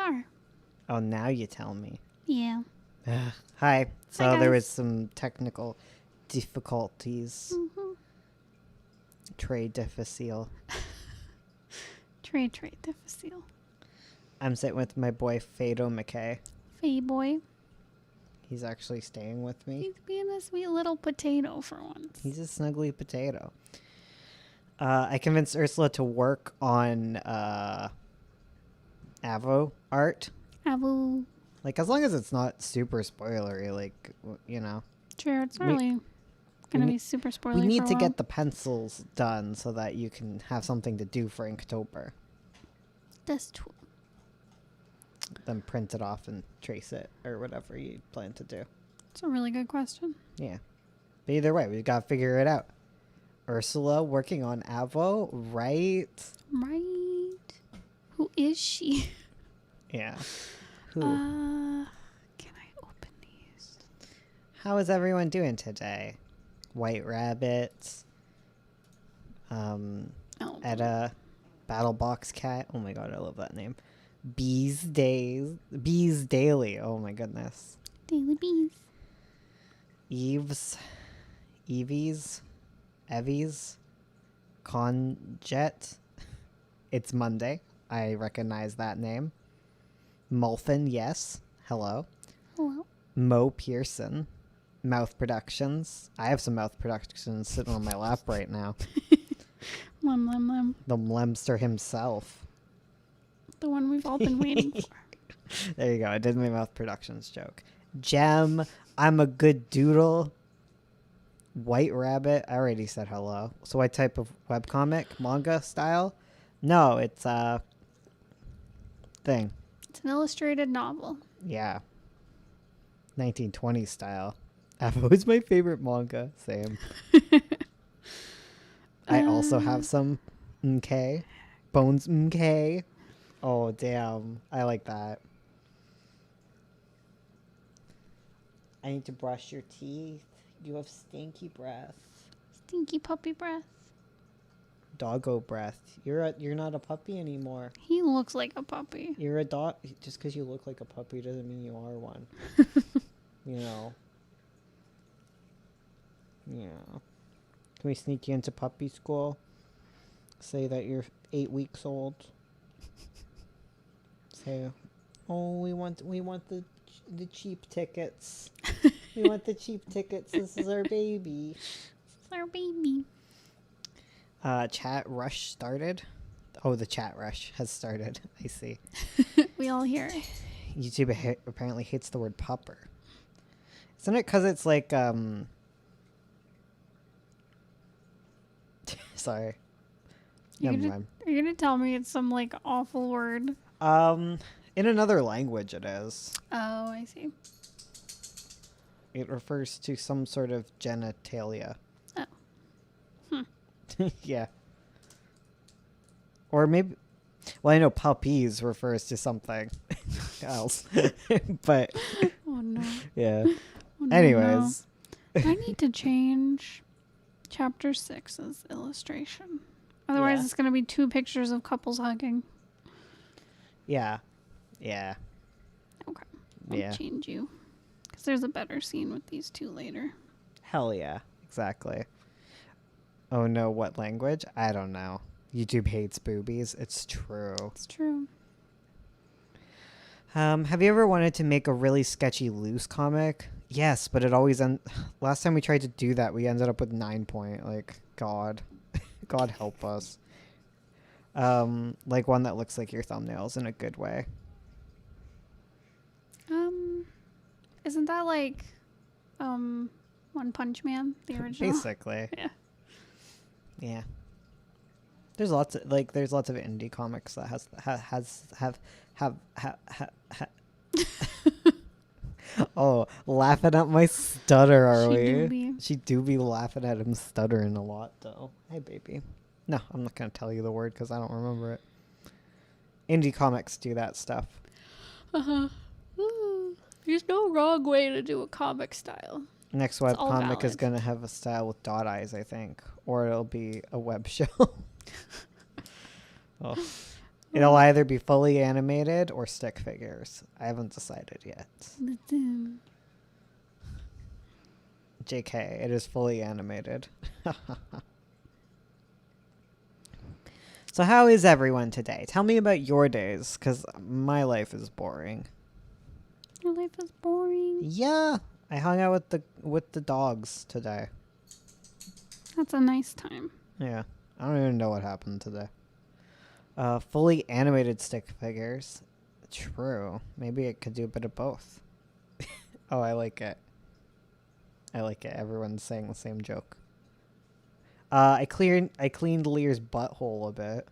are. Oh, now you tell me. Yeah. Hi. So Hi, there guys. was some technical difficulties. Mm-hmm. Trade difficile. Trade difficile. I'm sitting with my boy Fado McKay. Fay boy. He's actually staying with me. He's being a sweet little potato for once. He's a snuggly potato. I convinced Ursula to work on Avo art. Abu. Like, as long as it's not super spoilery, like, you know. Sure, it's really gonna be super spoilery. We need for a to while. get the pencils done so that you can have something to do for Inktober. That's true. Then print it off and trace it or whatever you plan to do. It's a really good question. Yeah. But either way, we've got to figure it out. Ursula working on Avo, right? Right. Who is she? Yeah. Who? Can I open these? How is everyone doing today? White Rabbit, Oh. Etta, Battlebox Cat. Oh my god, I love that name. Bees Daily. Oh my goodness. Daily Bees. Evie's, Conjet. It's Monday. I recognize that name. Mulfin, yes. Hello. Hello. Mo Pearson. Mouth Productions. I have some Mouth Productions sitting on my lap right now. Lem. The Lemster himself. The one we've all been waiting for. There you go. I did my Mouth Productions joke. Gem. I'm a good doodle. White Rabbit. I already said hello. So what type of webcomic? Manga style? No, it's a thing. It's an illustrated novel. Yeah. 1920s style. Avo is my favorite manga. Same. I also have some MK. Bones MK. Oh, damn. I like that. I need to brush your teeth. You have stinky breath. Stinky puppy breath. Doggo breath. You're not a puppy anymore. He looks like a puppy. You're a dog. Just because you look like a puppy doesn't mean you are one. You know. Yeah. Can we sneak you into puppy school? Say that you're 8 weeks old. Say, oh, we want the cheap tickets. We want the cheap tickets. This is our baby. It's our baby. Chat rush started. Oh, the chat rush has started. I see. We all hear it. YouTube apparently hates the word pupper. Isn't it because it's like, sorry. Never mind. Are you gonna tell me it's some like awful word? In another language it is. Oh, I see. It refers to some sort of genitalia. Oh. Yeah. Or maybe, well, I know puppies refers to something else. But, Oh no. yeah. Oh, no, Anyways. no. I need to change chapter 6's illustration. Otherwise, Yeah. it's gonna be 2 pictures of couples hugging. Yeah. Yeah. Okay. I'll Yeah. change you. Because there's a better scene with these 2 later. Hell yeah. Exactly. Oh no, what language? I don't know. YouTube hates boobies. It's true. It's true. Have you ever wanted to make a really sketchy loose comic? Yes, but it always last time we tried to do that, we ended up with 9 point. Like, God. God help us. Like one that looks like your thumbnails in a good way. Isn't that like, One Punch Man, the original? Basically. Yeah. Yeah. There's lots of indie comics that have Oh, laughing at my stutter, are She we? do be. She do be laughing at him stuttering a lot, though. Hey, baby. No, I'm not going to tell you the word because I don't remember it. Indie comics do that stuff. Uh-huh. There's no wrong way to do a comic style. Next It's all webcomic is valid. going to have a style with dot eyes, I think. Or it'll be a web show. Oh. It'll either be fully animated or stick figures. I haven't decided yet. JK, it is fully animated. So how is everyone today? Tell me about your days, because my life is boring. Your life is boring. Yeah, I hung out with the dogs today. That's a nice time. Yeah, I don't even know what happened today. Fully animated stick figures. True. Maybe it could do a bit of both. Oh, I like it. I like it. Everyone's saying the same joke. I cleaned Lear's butthole a bit.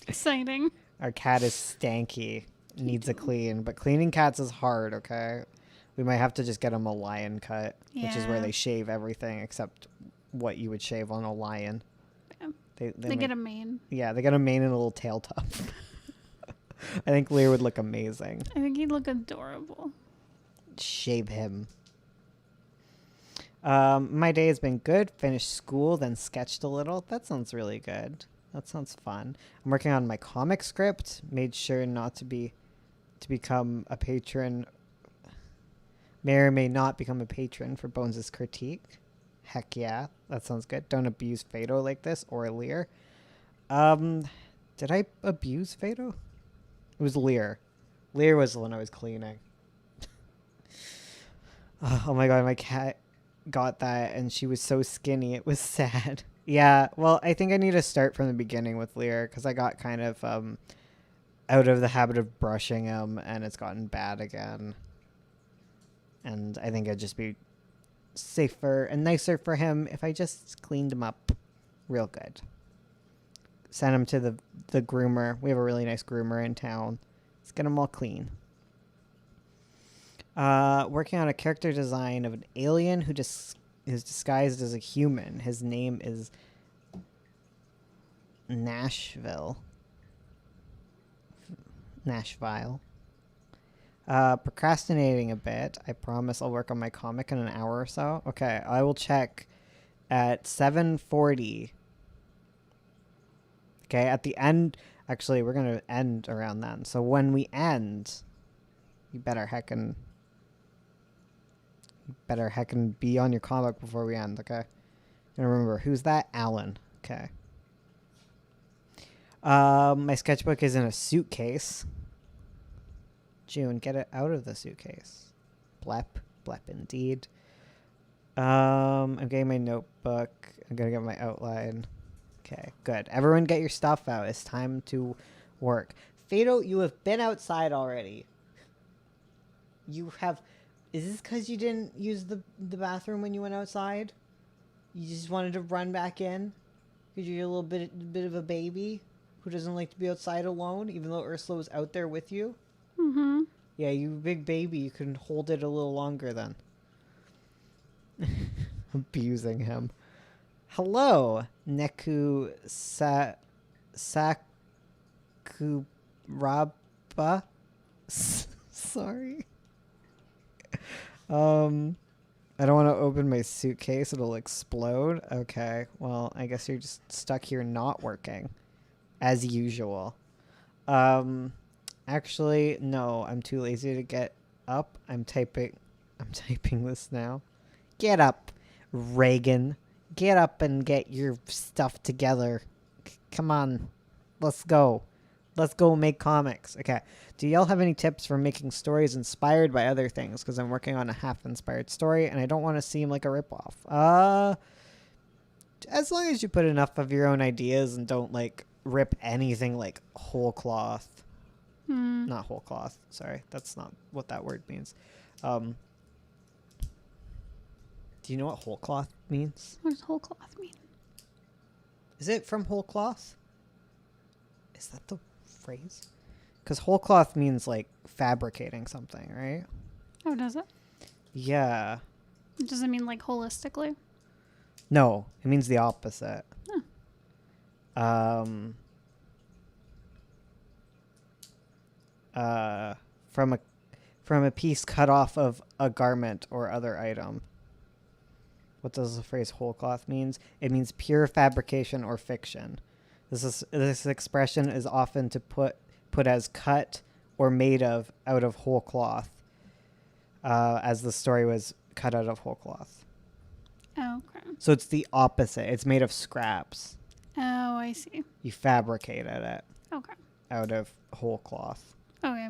Exciting. Our cat is stanky. Needs a clean. But cleaning cats is hard, okay? We might have to just get him a lion cut, which is where Yeah. they shave everything except what you would shave on a lion. Yeah. They They get a mane. Yeah, they got a mane and a little tail tuft. I think Lear would look amazing. I think he'd look adorable. Shave him. My day has been good. Finished school, then sketched a little. That sounds really good. That sounds fun. I'm working on my comic script. Made sure not to become a patron. May or may not become a patron for Bones' critique. Heck yeah, that sounds good. Don't abuse Fado like this or Lear. Did I abuse Fado? It was Lear. Lear was the one I was cleaning. Oh my god, my cat got that and she was so skinny. It was sad. Yeah, well, I think I need to start from the beginning with Lear because I got kind of out of the habit of brushing him and it's gotten bad again. And I think it'd just be safer and nicer for him if I just cleaned him up real good. Send him to the groomer. We have a really nice groomer in town. Let's get him all clean. Working on a character design of an alien who is disguised as a human. His name is Nashville. Procrastinating a bit. I promise I'll work on my comic in an hour or so. Okay, I will check at 7:40. Okay, at the end. Actually, we're going to end around then. So when we end, you better heckin' be on your comic before we end, okay? And remember, who's that? Alan. Okay. My sketchbook is in a suitcase. June, get it out of the suitcase. Blep indeed. I'm getting my notebook. I'm gonna get my outline. Okay, good. Everyone get your stuff out. It's time to work. Fado, you have been outside already. You have... Is this because you didn't use the bathroom when you went outside? You just wanted to run back in? Because you're a little bit of a baby who doesn't like to be outside alone, even though Ursula was out there with you? Mm-hmm. Yeah, you big baby. You can hold it a little longer then. Abusing him. Hello, Neku Sakuraba. Sorry. I don't want to open my suitcase. It'll explode. Okay. Well, I guess you're just stuck here not working. As usual. Actually, no. I'm too lazy to get up. I'm typing this now. Get up, Reagan. Get up and get your stuff together. Come on. Let's go. Let's go make comics. Okay. Do y'all have any tips for making stories inspired by other things? Because I'm working on a half-inspired story, and I don't want to seem like a ripoff. As long as you put enough of your own ideas and don't, like, rip anything like whole cloth. Not whole cloth. Sorry. That's not what that word means. Do you know what whole cloth means? What does whole cloth mean? Is it from whole cloth? Is that the phrase? Because whole cloth means like fabricating something, right? Oh, does it? Yeah. Does it mean like holistically? No, it means the opposite. Huh. From a piece cut off of a garment or other item. What does the phrase whole cloth means? It means pure fabrication or fiction. This expression is often to put as cut or made of out of whole cloth, as the story was cut out of whole cloth. Okay. So it's the opposite. It's made of scraps. Oh, I see. You fabricated it Okay. out of whole cloth. Okay.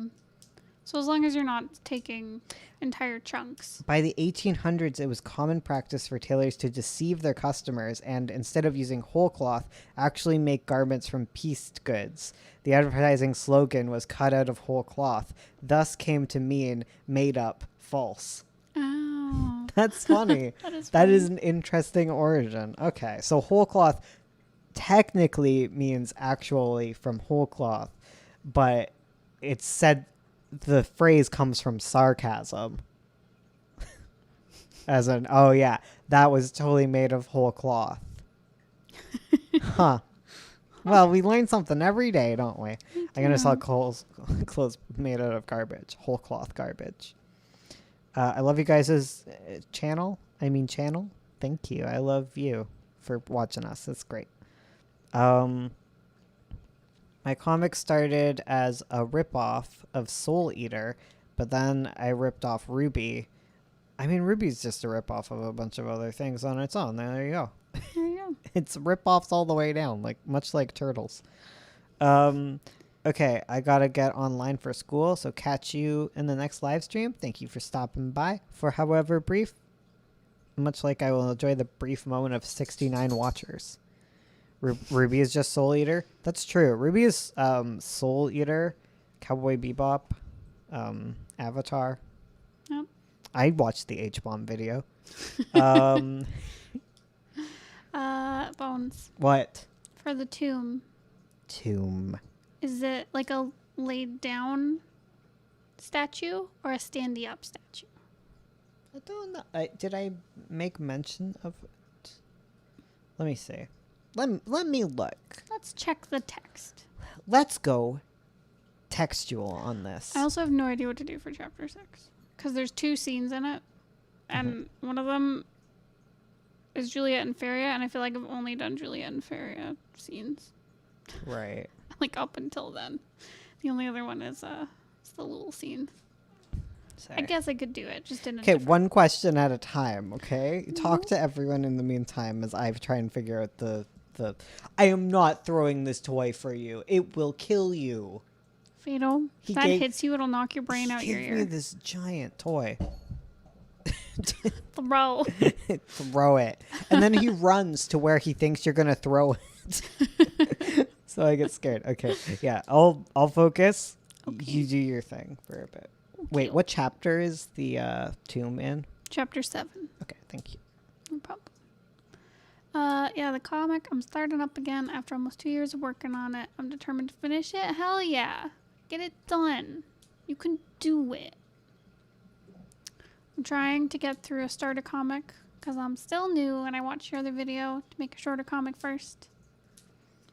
So as long as you're not taking entire chunks. By the 1800s, it was common practice for tailors to deceive their customers and, instead of using whole cloth, actually make garments from pieced goods. The advertising slogan was cut out of whole cloth, thus came to mean made up, false. Oh. That's funny. That That is an interesting origin. Okay, so whole cloth technically means actually from whole cloth, but it's said the phrase comes from sarcasm. As in, oh yeah, that was totally made of whole cloth. Huh. Well, we learn something every day, don't we? I'm going to sell clothes made out of garbage, whole cloth garbage. I love you guys' channel. Thank you. I love you for watching us. That's great. My comic started as a ripoff of Soul Eater, but then I ripped off Ruby. I mean, Ruby's just a ripoff of a bunch of other things on its own. There you go. There you go. It's ripoffs all the way down, much like Turtles. Okay, I gotta get online for school, so catch you in the next live stream. Thank you for stopping by for however brief. Much like I will enjoy the brief moment of 69 watchers. Ruby is just Soul Eater. That's true. Ruby is Soul Eater, Cowboy Bebop, Avatar. Yep. I watched the H-Bomb video. Bones. What? For the tomb. Tomb. Is it like a laid down statue or a standy up statue? I don't know. Did I make mention of it? Let me see. Let me look. Let's check the text. Let's go textual on this. I also have no idea what to do for chapter 6 because there's 2 scenes in it, and one of them is Juliet and Feria, and I feel like I've only done Juliet and Feria scenes. Right. Like up until then, the only other one is the little scene. Sorry. I guess I could do it, just in a Okay, different... one question at a time, okay? Talk to everyone in the meantime as I try and figure out the... I am not throwing this toy for you. It will kill you. Fatal. If that hits you, it'll knock your brain out your Give ear. me this giant toy. Throw. Throw it. And then he runs to where he thinks you're going to throw it. So I get scared. Okay. Yeah, I'll focus. Okay. You do your thing for a bit. Wait, what chapter is the tomb in? Chapter 7. Okay, thank you. No problem. Yeah, the comic, I'm starting up again after almost 2 years of working on it. I'm determined to finish it. Hell yeah. Get it done. You can do it. I'm trying to get through a starter comic because I'm still new and I watched your other video to make a shorter comic first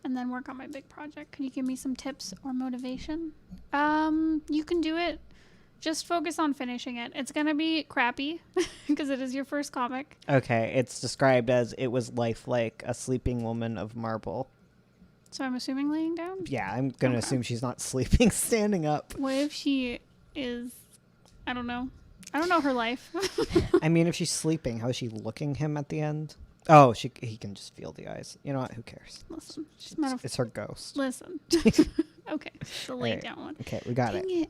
and then work on my big project. Can you give me some tips or motivation? You can do it. Just focus on finishing it. It's going to be crappy because it is your first comic. Okay, it's described as it was lifelike, a sleeping woman of marble. So I'm assuming laying down? Yeah, I'm going to assume she's not sleeping, standing up. What if she is, I don't know. I don't know her life. I mean, if she's sleeping, how is she looking him at the end? Oh, he can just feel the eyes. You know what? Who cares? Listen. It's her ghost. Listen. Okay. The laid down one. Okay, we got Dang it.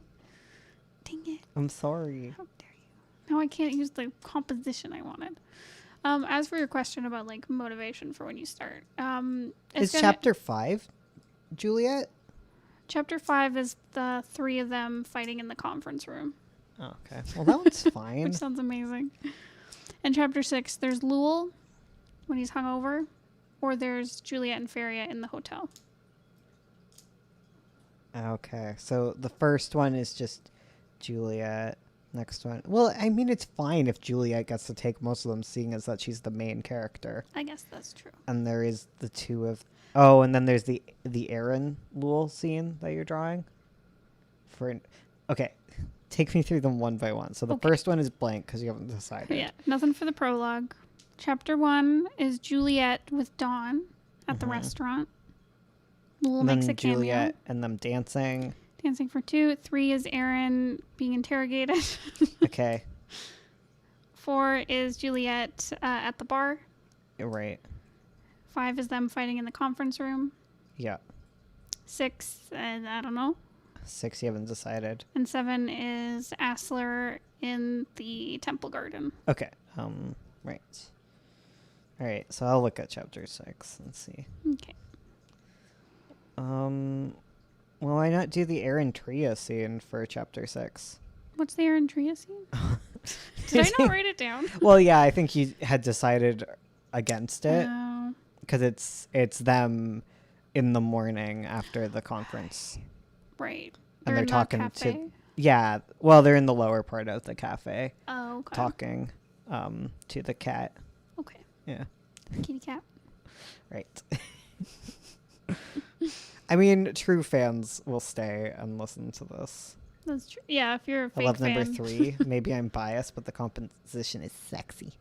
Dang it. I'm sorry. How dare you. Now I can't use the composition I wanted. As for your question about like motivation for when you start, Is chapter 5 Juliet? Chapter 5 is the 3 of them fighting in the conference room. Oh, okay. Well, that one's fine. Which sounds amazing. In chapter 6, there's Lul when he's hungover, or there's Juliet and Feria in the hotel. Okay, so the first one is just Juliet. Next one. Well, I mean, it's fine if Juliet gets to take most of them, seeing as that she's the main character. I guess that's true. And there is the 2 of... Oh, and then there's the Aaron Lul scene that you're drawing. Okay, take me through them one by one. So the first one is blank because you haven't decided. Yeah, nothing for the prologue. Chapter 1 is Juliet with Dawn at the restaurant. Lul And makes then a cameo. Juliet and them dancing. Dancing for 2. 3 is Aaron being interrogated. Okay. 4 is Juliet at the bar. You're right. 5 is them fighting in the conference room. Yeah. 6, I don't know. 6 you haven't decided. And 7 is Asler in the temple garden. Okay. Right. All right. So I'll look at chapter 6 and see. Okay. Well, why not do the Aaron Tria scene for chapter 6? What's the Aaron Tria scene? Did I not write it down? Well, yeah, I think you had decided against it No. because it's them in the morning after the conference. Right. And they're in the talking cafe? to Yeah, well, they're in the lower part of the cafe Oh, okay. talking to the cat. Okay. Yeah. Kitty cat. Right. I mean, true fans will stay and listen to this. That's true. Yeah, if you're a I fake love fan. number 3. Maybe I'm biased, but the composition is sexy.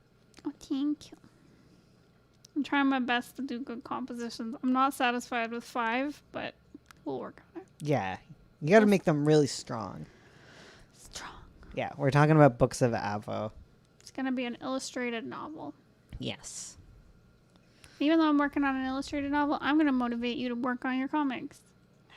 Oh, thank you. I'm trying my best to do good compositions. I'm not satisfied with 5, but we'll work on it. Yeah. You got to make them really strong. Strong. Yeah, we're talking about Books of Avo. It's going to be an illustrated novel. Yes. Even though I'm working on an illustrated novel, I'm going to motivate you to work on your comics.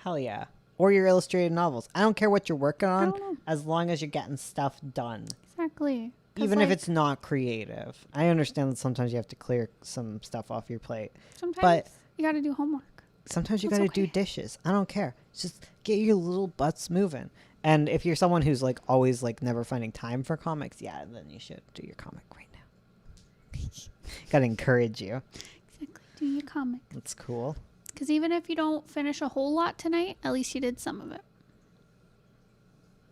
Hell yeah. Or your illustrated novels. I don't care what you're working I on don't know. as long as you're getting stuff done. Exactly. 'Cause, Even if like, it's not creative. I understand that sometimes you have to clear some stuff off your plate. sometimes but- you got to do homework. Sometimes you That's got to do okay. dishes. I don't care. Just get your little butts moving. And if you're someone who's like always like never finding time for comics, yeah, then you should do your comic right now. Got to encourage you. Exactly. Do your comic. That's cool. Because even if you don't finish a whole lot tonight, at least you did some of it.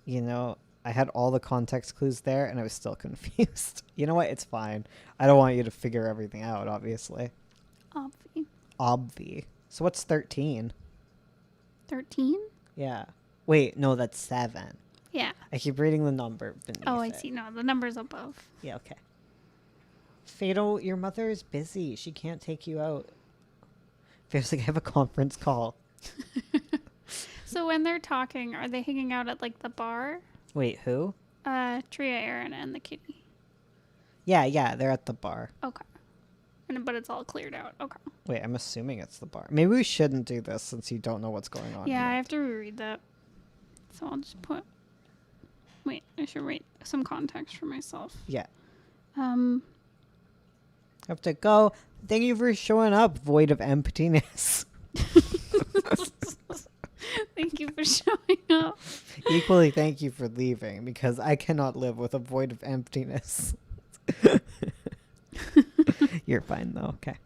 You know, I had all the context clues there and I was still confused. You know what? It's fine. I don't want you to figure everything out, obviously. Obvi. So what's 13? 13? Yeah. Wait, no, that's 7. Yeah. I keep reading the number beneath Oh, I it. see. No, the number's above. Yeah, okay. Fatal, your mother is busy. She can't take you out. Feels like I have a conference call. So when they're talking, are they hanging out at like the bar? Wait, who? Tria, Aaron, and the kitty. Yeah, they're at the bar. Okay. But it's all cleared out. Okay. Wait, I'm assuming it's the bar. Maybe we shouldn't do this since you don't know what's going on. Yeah, I yet. have to reread that. So I'll just put. Wait, I should write some context for myself. Yeah. Um. Have to go. Thank you for showing up, void of emptiness. Thank you for showing up. Equally, thank you for leaving because I cannot live with a void of emptiness. You're fine though. Okay.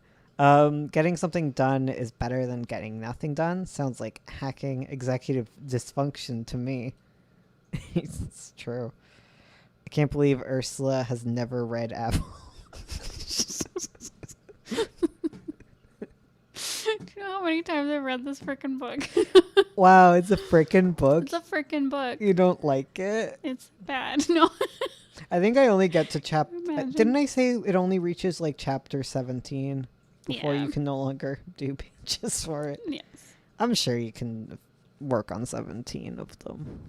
Getting something done is better than getting nothing done. Sounds like hacking executive dysfunction to me. It's true. I can't believe Ursula has never read Apple. Do you know how many times I've read this freaking book? Wow, it's a freaking book. It's a freaking book. You don't like it? It's bad. No. I think I only get to chapter. Imagine. Didn't I say it only reaches like chapter 17 before Yeah. you can no longer do pages for it? Yes. I'm sure you can work on 17 of them.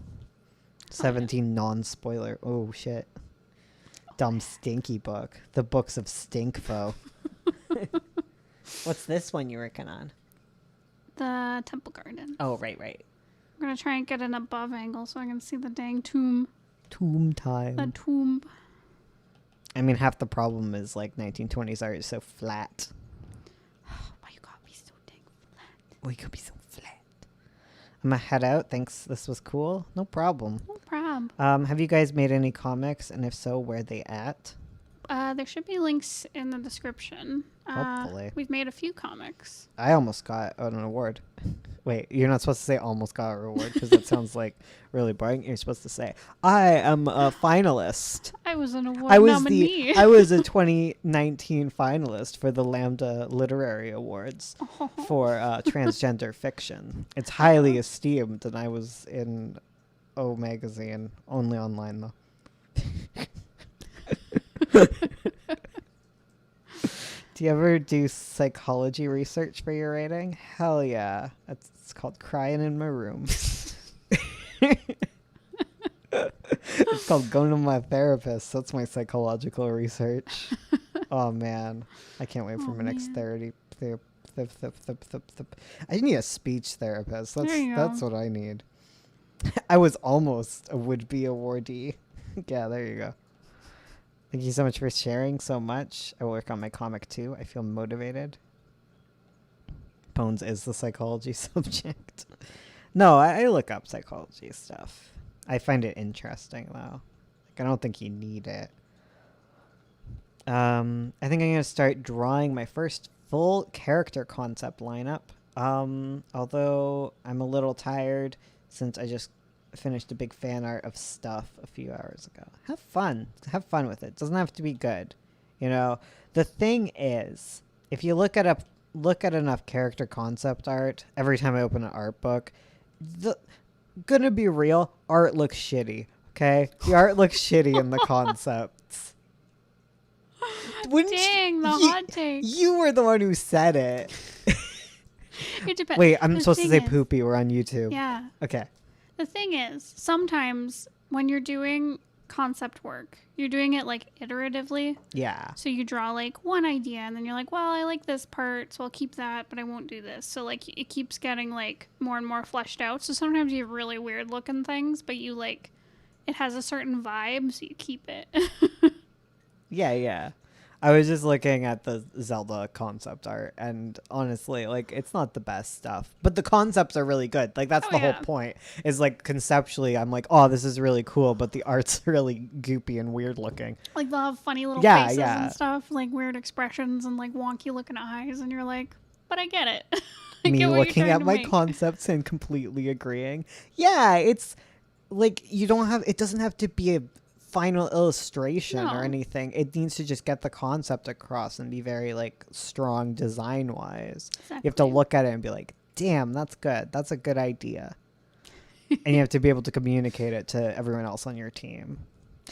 17 non-spoiler. Oh shit. Dumb stinky book. The books of Stinkfo. What's this one you're working on? The temple garden. Oh, right. I'm gonna try and get an above angle so I can see the dang tomb. Tomb The time. tomb. I mean, half the problem is like 1920s art is so flat. Why you gotta be so dang flat? We could be so flat. I'm gonna head out. Thanks. This was cool. No problem. No prob. Have you guys made any comics? And if so, where are they at? There should be links in the description. Hopefully. We've made a few comics. I almost got an award. Wait, you're not supposed to say almost got a reward because that sounds like really boring. You're supposed to say I am a finalist. I was an award I was nominee. I was a 2019 finalist for the Lambda Literary Awards for transgender fiction. It's highly esteemed, and I was in O Magazine, only online though. Do you ever do psychology research for your rating? Hell yeah. It's called Crying in My Room. It's called Going to My Therapist. That's my psychological research. Oh, man. I can't wait for Oh, my next man. therapy. I need a speech therapist. There you That's go. what I need. I was almost a would-be awardee. Yeah, there you go. Thank you so much for sharing so much. I will work on my comic too. I feel motivated. Bones is the psychology subject. No, I look up psychology stuff. I find it interesting though. Like I don't think you need it. I think I'm gonna start drawing my first full character concept lineup. Although I'm a little tired since I just finished a big fan art of stuff a few hours ago. Have fun with it. Doesn't have to be good. You know, the thing is, if you look at enough character concept art every time I open an art book, gonna be real, art looks shitty. Okay, the art looks shitty in the concepts. Dang, the hot take. You were the one who said it. It depends. Wait, I'm The supposed to thing say is- poopy. We're on YouTube. Yeah. Okay. The thing is, sometimes when you're doing concept work, you're doing it like iteratively. Yeah. So you draw like one idea and then you're like, well, I like this part, so I'll keep that, but I won't do this. So like it keeps getting like more and more fleshed out. So sometimes you have really weird looking things, but you like, it has a certain vibe, so you keep it. Yeah. I was just looking at the Zelda concept art, and honestly, like, it's not the best stuff. But the concepts are really good. Like, that's Oh, the yeah. whole point. Is, like, conceptually, I'm like, oh, this is really cool, but the art's really goopy and weird looking. Like they'll have funny little Yeah, faces yeah. and stuff, like weird expressions and like wonky looking eyes, and you're like, but I get it. I Me get what looking you're at trying to my make. concepts and completely agreeing. Yeah, it's, like, it doesn't have to be a final illustration No. or anything. It needs to just get the concept across and be very, like, strong design-wise. You have to Exactly. look at it and be like, damn, that's good. That's a good idea. And you have to be able to communicate it to everyone else on your team.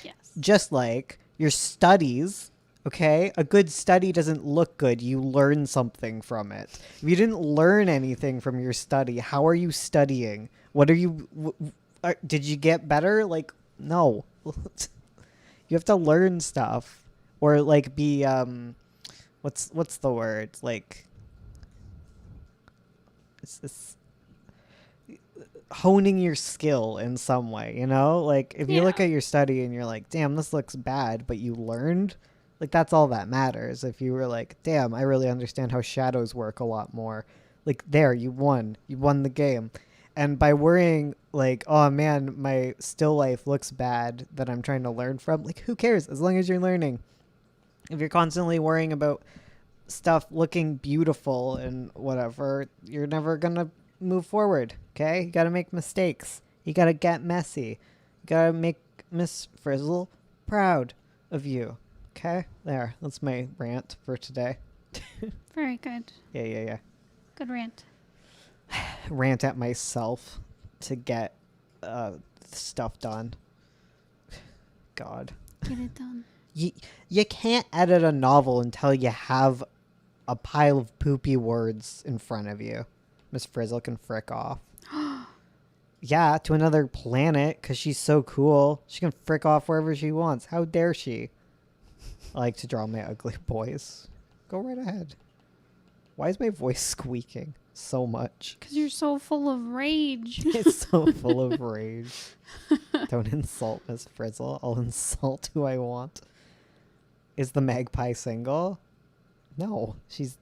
Yes. Just like your studies, okay? A good study doesn't look good. You learn something from it. If you didn't learn anything from your study, how are you studying? What are you... did you get better? Like, no. You have to learn stuff. Or, like, be... what's the word? Like... It's this... honing your skill in some way, you know? Like, if you look Yeah. at your study and you're like, damn, this looks bad, but you learned, like, that's all that matters. If you were like, damn, I really understand how shadows work a lot more, like, there, you won the game. And by worrying, like, oh man, my still life looks bad that I'm trying to learn from, like, who cares, as long as you're learning. If you're constantly worrying about stuff looking beautiful and whatever, you're never gonna move forward. Okay, you gotta make mistakes. You gotta get messy. You gotta make Miss Frizzle proud of you. Okay, there. That's my rant for today. Very good. Yeah. Good rant. Rant at myself to get stuff done. God. Get it done. You can't edit a novel until you have a pile of poopy words in front of you. Miss Frizzle can frick off. Yeah, to another planet, because she's so cool. She can frick off wherever she wants. How dare she? I like to draw my ugly boys. Go right ahead. Why is my voice squeaking so much? Because you're so full of rage. It's so full of rage. Don't insult Miss Frizzle. I'll insult who I want. Is the magpie single? No, she's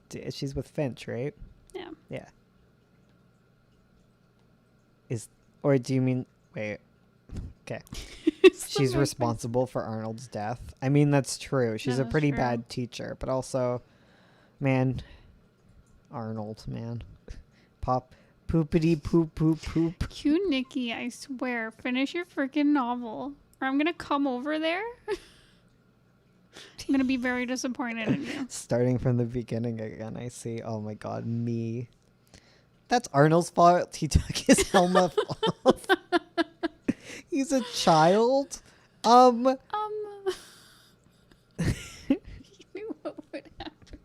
with Finch, right? Yeah. Yeah. Or do you mean... Wait. Okay. She's responsible for Arnold's death. I mean, that's true. She's a That is pretty true. bad teacher, but also... Man. Arnold, man. Pop. Poopity poop poop poop. Cue Nikki, I swear. Finish your freaking novel. Or I'm going to come over there. I'm going to be very disappointed in you. Starting from the beginning again, I see. Oh my god, me. That's Arnold's fault. He took his helmet off. He's a child. You knew what would happen.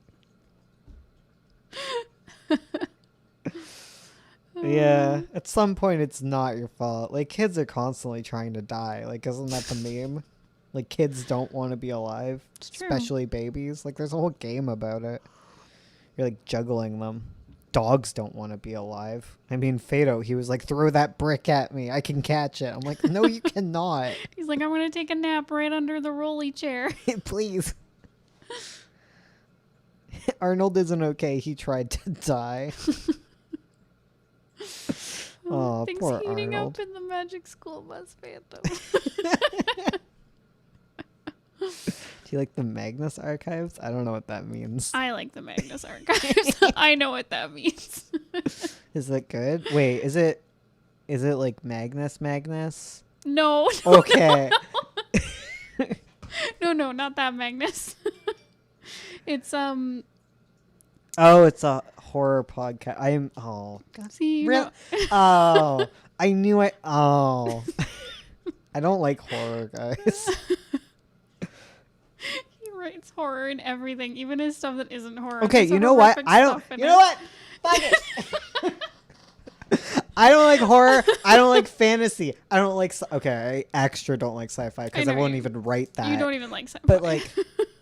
Yeah, at some point it's not your fault. Like, kids are constantly trying to die. Like, isn't that the meme? Like, kids don't want to be alive, It's true. especially babies. Like, there's a whole game about it. You're like juggling them. Dogs don't want to be alive. I mean, Fado, he was like, throw that brick at me. I can catch it. I'm like, no, you cannot. He's like, I'm gonna take a nap right under the rolly chair. Please. Arnold isn't okay. He tried to die. Oh, Things poor heating Arnold. up in the Magic School Bus Phantom. Do you like the Magnus Archives? I don't know what that means. I like the Magnus Archives. I know what that means. Is it good? Wait, is it like Magnus? No. Okay. No, not that Magnus. It's Oh, it's a horror podcast. God. see, you Real- know- Oh, I knew it. Oh. I don't like horror, guys. he writes horror and everything, even his stuff that isn't horror. Okay, There's you some know what? horrific I don't. stuff in You it. know what? Fuck it. I don't like horror. I don't like fantasy. I don't like. Okay, I extra don't like sci-fi because I know won't you- even write that. You don't even like sci-fi. But like,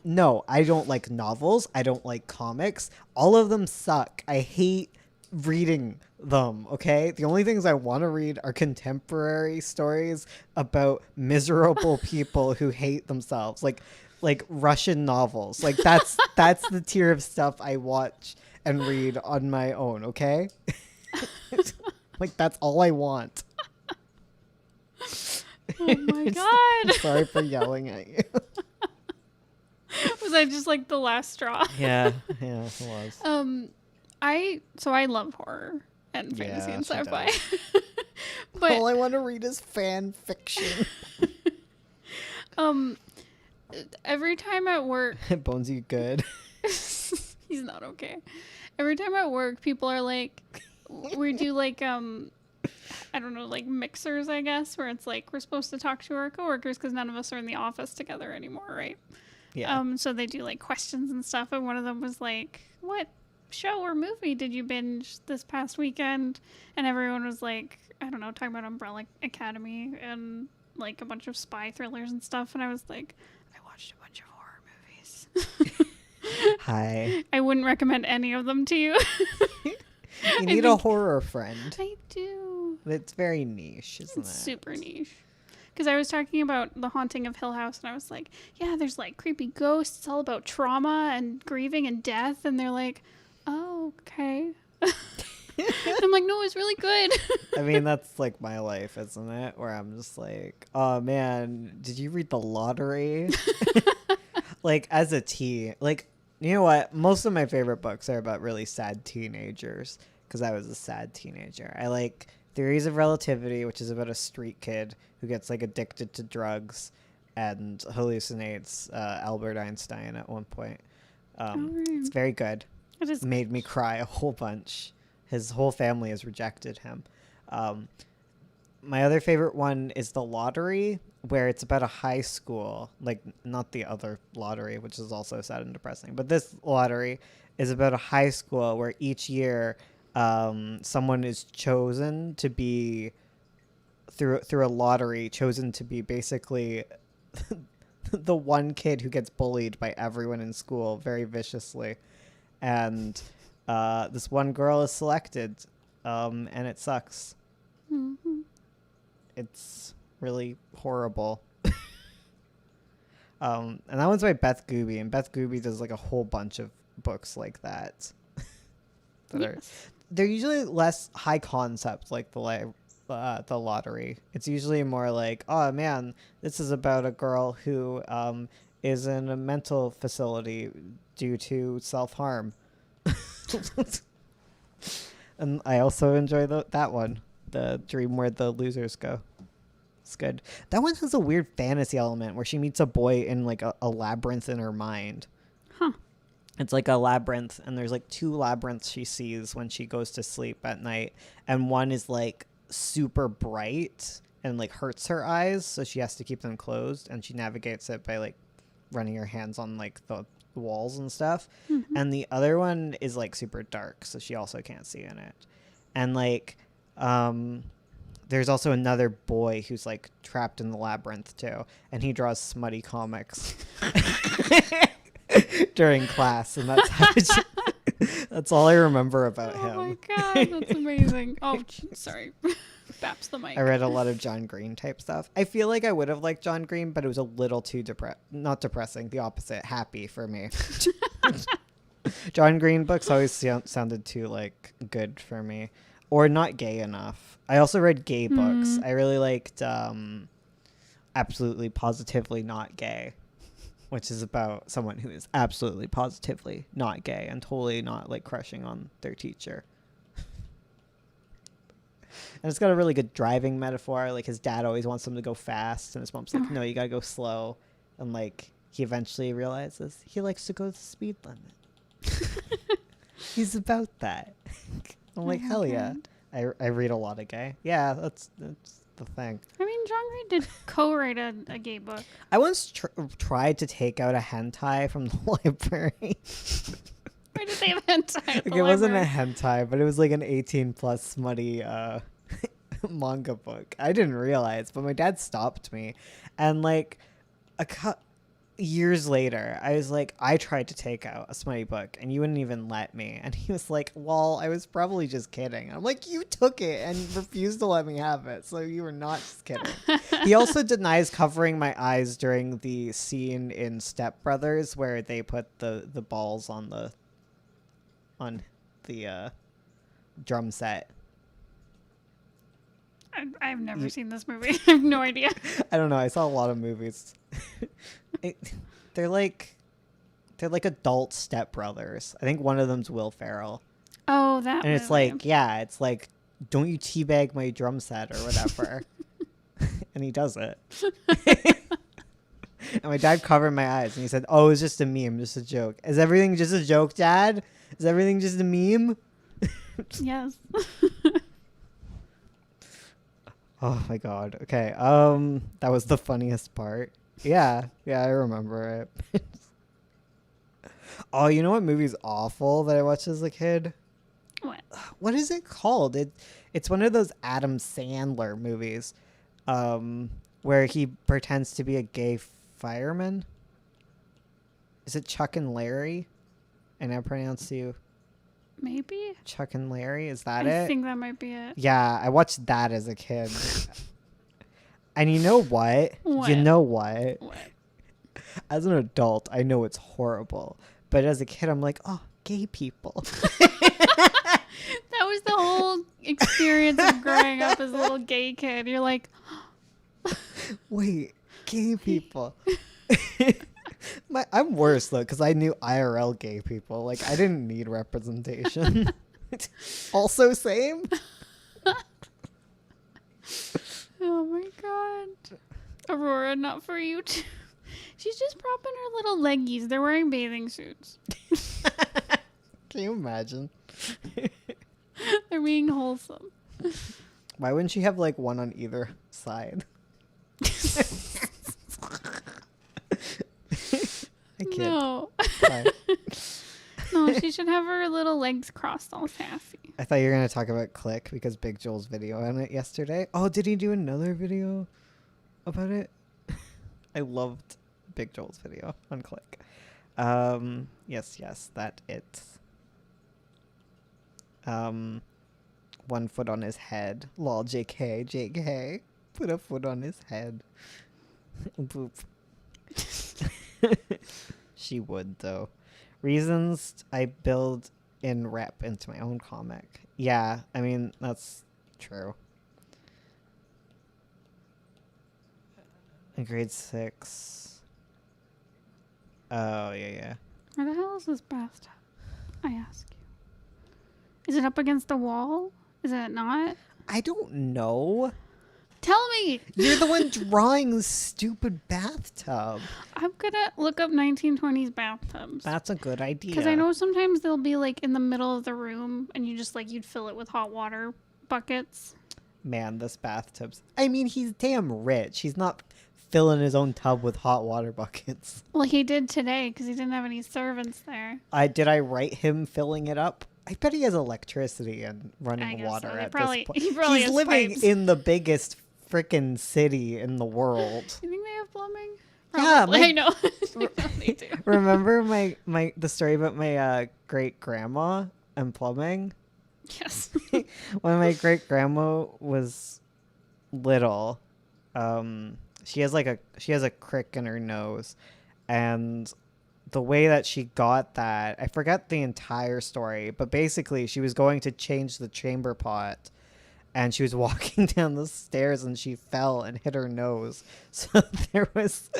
no, I don't like novels. I don't like comics. All of them suck. I hate reading them. Okay, the only things I want to read are contemporary stories about miserable people who hate themselves, like Russian novels. Like that's the tier of stuff I watch and read on my own. Okay, like that's all I want. Oh my god. Sorry for yelling at you. Was that just like the last straw? Yeah, it was. I love horror and fantasy Yeah, and she sci-fi. does. But All I want to read is fan fiction. every time at work Bones, you good? he's not okay. Every time at work people are like we do like I don't know, like mixers, I guess, where it's like we're supposed to talk to our coworkers because none of us are in the office together anymore, right? Yeah. So they do like questions and stuff, and one of them was like, what show or movie did you binge this past weekend? And everyone was like, I don't know, talking about Umbrella Academy and like a bunch of spy thrillers and stuff, and I was like, I watched a bunch of horror movies. Hi. I wouldn't recommend any of them to you. You need a horror friend. I do. It's very niche, isn't It's it? super niche. Because I was talking about The Haunting of Hill House, and I was like, yeah, there's like creepy ghosts. It's all about trauma and grieving and death. And they're like, oh, okay. I'm like, no, it's really good. I mean, that's like my life, isn't it? Where I'm just like, oh man, did you read The Lottery? Like, as a teen, like, you know what? Most of my favorite books are about really sad teenagers because I was a sad teenager. I like Theories of Relativity, which is about a street kid who gets like addicted to drugs and hallucinates Albert Einstein at one point. It's very good. It is. Made me cry a whole bunch. His whole family has rejected him. My other favorite one is The Lottery, where it's about a high school, like not the other lottery, which is also sad and depressing, but this lottery is about a high school where each year someone is chosen to be through a lottery, chosen to be basically the one kid who gets bullied by everyone in school very viciously, and this one girl is selected, and it sucks. Mm-hmm. It's really horrible. And that one's by Beth Gooby, and Beth Gooby does like a whole bunch of books like that. They're usually less high concept, like the lottery. It's usually more like, oh man, this is about a girl who is in a mental facility due to self-harm. And I also enjoy that one, The Dream Where the Losers Go. It's good. That one has a weird fantasy element where she meets a boy in like a labyrinth in her mind. Huh. It's like a labyrinth, and there's like two labyrinths she sees when she goes to sleep at night, and one is like super bright and like hurts her eyes, so she has to keep them closed, and she navigates it by like running her hands on like the walls and stuff. Mm-hmm. And the other one is like super dark, so she also can't see in it. And like There's also another boy who's like trapped in the labyrinth too, and he draws smutty comics during class, and that's all I remember about him. Oh my god, that's amazing. Oh, sorry. Baps the mic. I read a lot of John Green type stuff. I feel like I would have liked John Green, but it was a little too not depressing, the opposite, happy for me. John Green books always sounded too like good for me, or not gay enough. I also read gay books. I really liked Absolutely Positively Not Gay, which is about someone who is absolutely positively not gay and totally not like crushing on their teacher. And it's got a really good driving metaphor. Like his dad always wants him to go fast, and his mom's like, no, you gotta go slow. And like he eventually realizes he likes to go the speed limit. He's about that. I'm like, hell yeah. I read a lot of gay. Yeah, that's the thing. I mean, John Green did co-write a gay book. I once tried to take out a hentai from the library. Why did they have hentai? Like, it wasn't a hentai, but it was like an 18+ smutty manga book. I didn't realize, but my dad stopped me. And like years later, I was like, I tried to take out a smutty book and you wouldn't even let me. And he was like, well, I was probably just kidding. I'm like, you took it and refused to let me have it, so you were not just kidding. He also denies covering my eyes during the scene in Step Brothers where they put the balls on the drum set. I've never seen this movie. I have no idea. I don't know. I saw a lot of movies. They're like adult Step Brothers. I think one of them's Will Ferrell. Oh, that. And it's like, yeah, it's like, don't you teabag my drum set or whatever. And he does it. And my dad covered my eyes and he said, oh, it's just a meme, just a joke. Is everything just a joke, Dad? Is everything just a meme? Yes. Oh my god. Okay. That was the funniest part. Yeah, I remember it. Oh, you know what movie's awful that I watched as a kid? What is it called? It's one of those Adam Sandler movies, where he pretends to be a gay fireman. Is it Chuck and Larry? And I pronounce you Maybe Chuck and Larry. Is that I it? think that might be it. Yeah, I watched that as a kid. And you know what? What? You know what? What? As an adult, I know it's horrible. But as a kid, I'm like, oh, gay people. That was the whole experience of growing up as a little gay kid. You're like, wait, gay people. I'm worse, though, because I knew IRL gay people. Like, I didn't need representation. Also same? oh my god. Aurora, not for you too. She's just propping her little leggies. They're wearing bathing suits. Can you imagine? They're being wholesome. Why wouldn't she have, like, one on either side? I kid. No. No, she should have her little legs crossed all sassy. I thought you were going to talk about Click because Big Joel's video on it yesterday. Oh, did he do another video about it? I loved Big Joel's video on Click. Yes, that it. 1 foot on his head. Lol, JK. Put a foot on his head. Boop. She would, though. Reasons I build in rep into my own comic. Yeah, I mean, that's true. In grade 6. Oh, yeah. Where the hell is this bathtub? I ask you. Is it up against the wall? Is it not? I don't know. Tell me! You're the one drawing the stupid bathtub. I'm gonna look up 1920s bathtubs. That's a good idea. Because I know sometimes they'll be like in the middle of the room and you just like, you'd fill it with hot water buckets. Man, this bathtub's... I mean, he's damn rich. He's not filling his own tub with hot water buckets. Well, he did today because he didn't have any servants there. Did I write him filling it up? I bet he has electricity and I running guess water so. at Probably, this point. he probably He's has living pipes. in the biggest freaking city in the world. You think they have plumbing? Yeah, Probably. my- I know. They do. Remember the story about my great grandma and plumbing? Yes. When my great grandma was little, she has a crick in her nose, and the way that she got that, I forget the entire story, but basically she was going to change the chamber pot, and she was walking down the stairs and she fell and hit her nose. So there was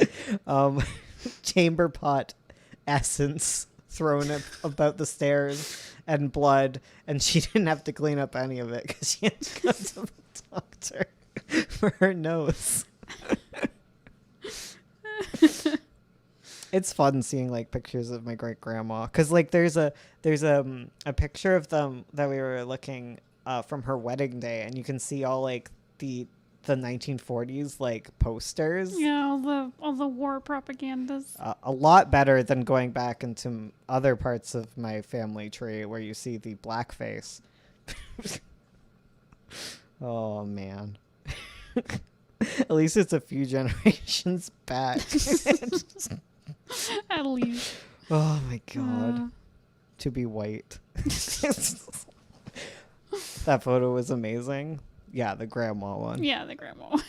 chamber pot essence thrown about the stairs and blood, and she didn't have to clean up any of it because she had to go to the doctor for her nose. It's fun seeing like pictures of my great grandma because like there's a picture of them that we were looking from her wedding day, and you can see all like the 1940s like posters. Yeah, all the war propagandas. A lot better than going back into other parts of my family tree where you see the blackface. Oh man. At least it's a few generations back. At least. Oh my god. To be white. That photo was amazing. Yeah, the grandma one. Yeah, the grandma one.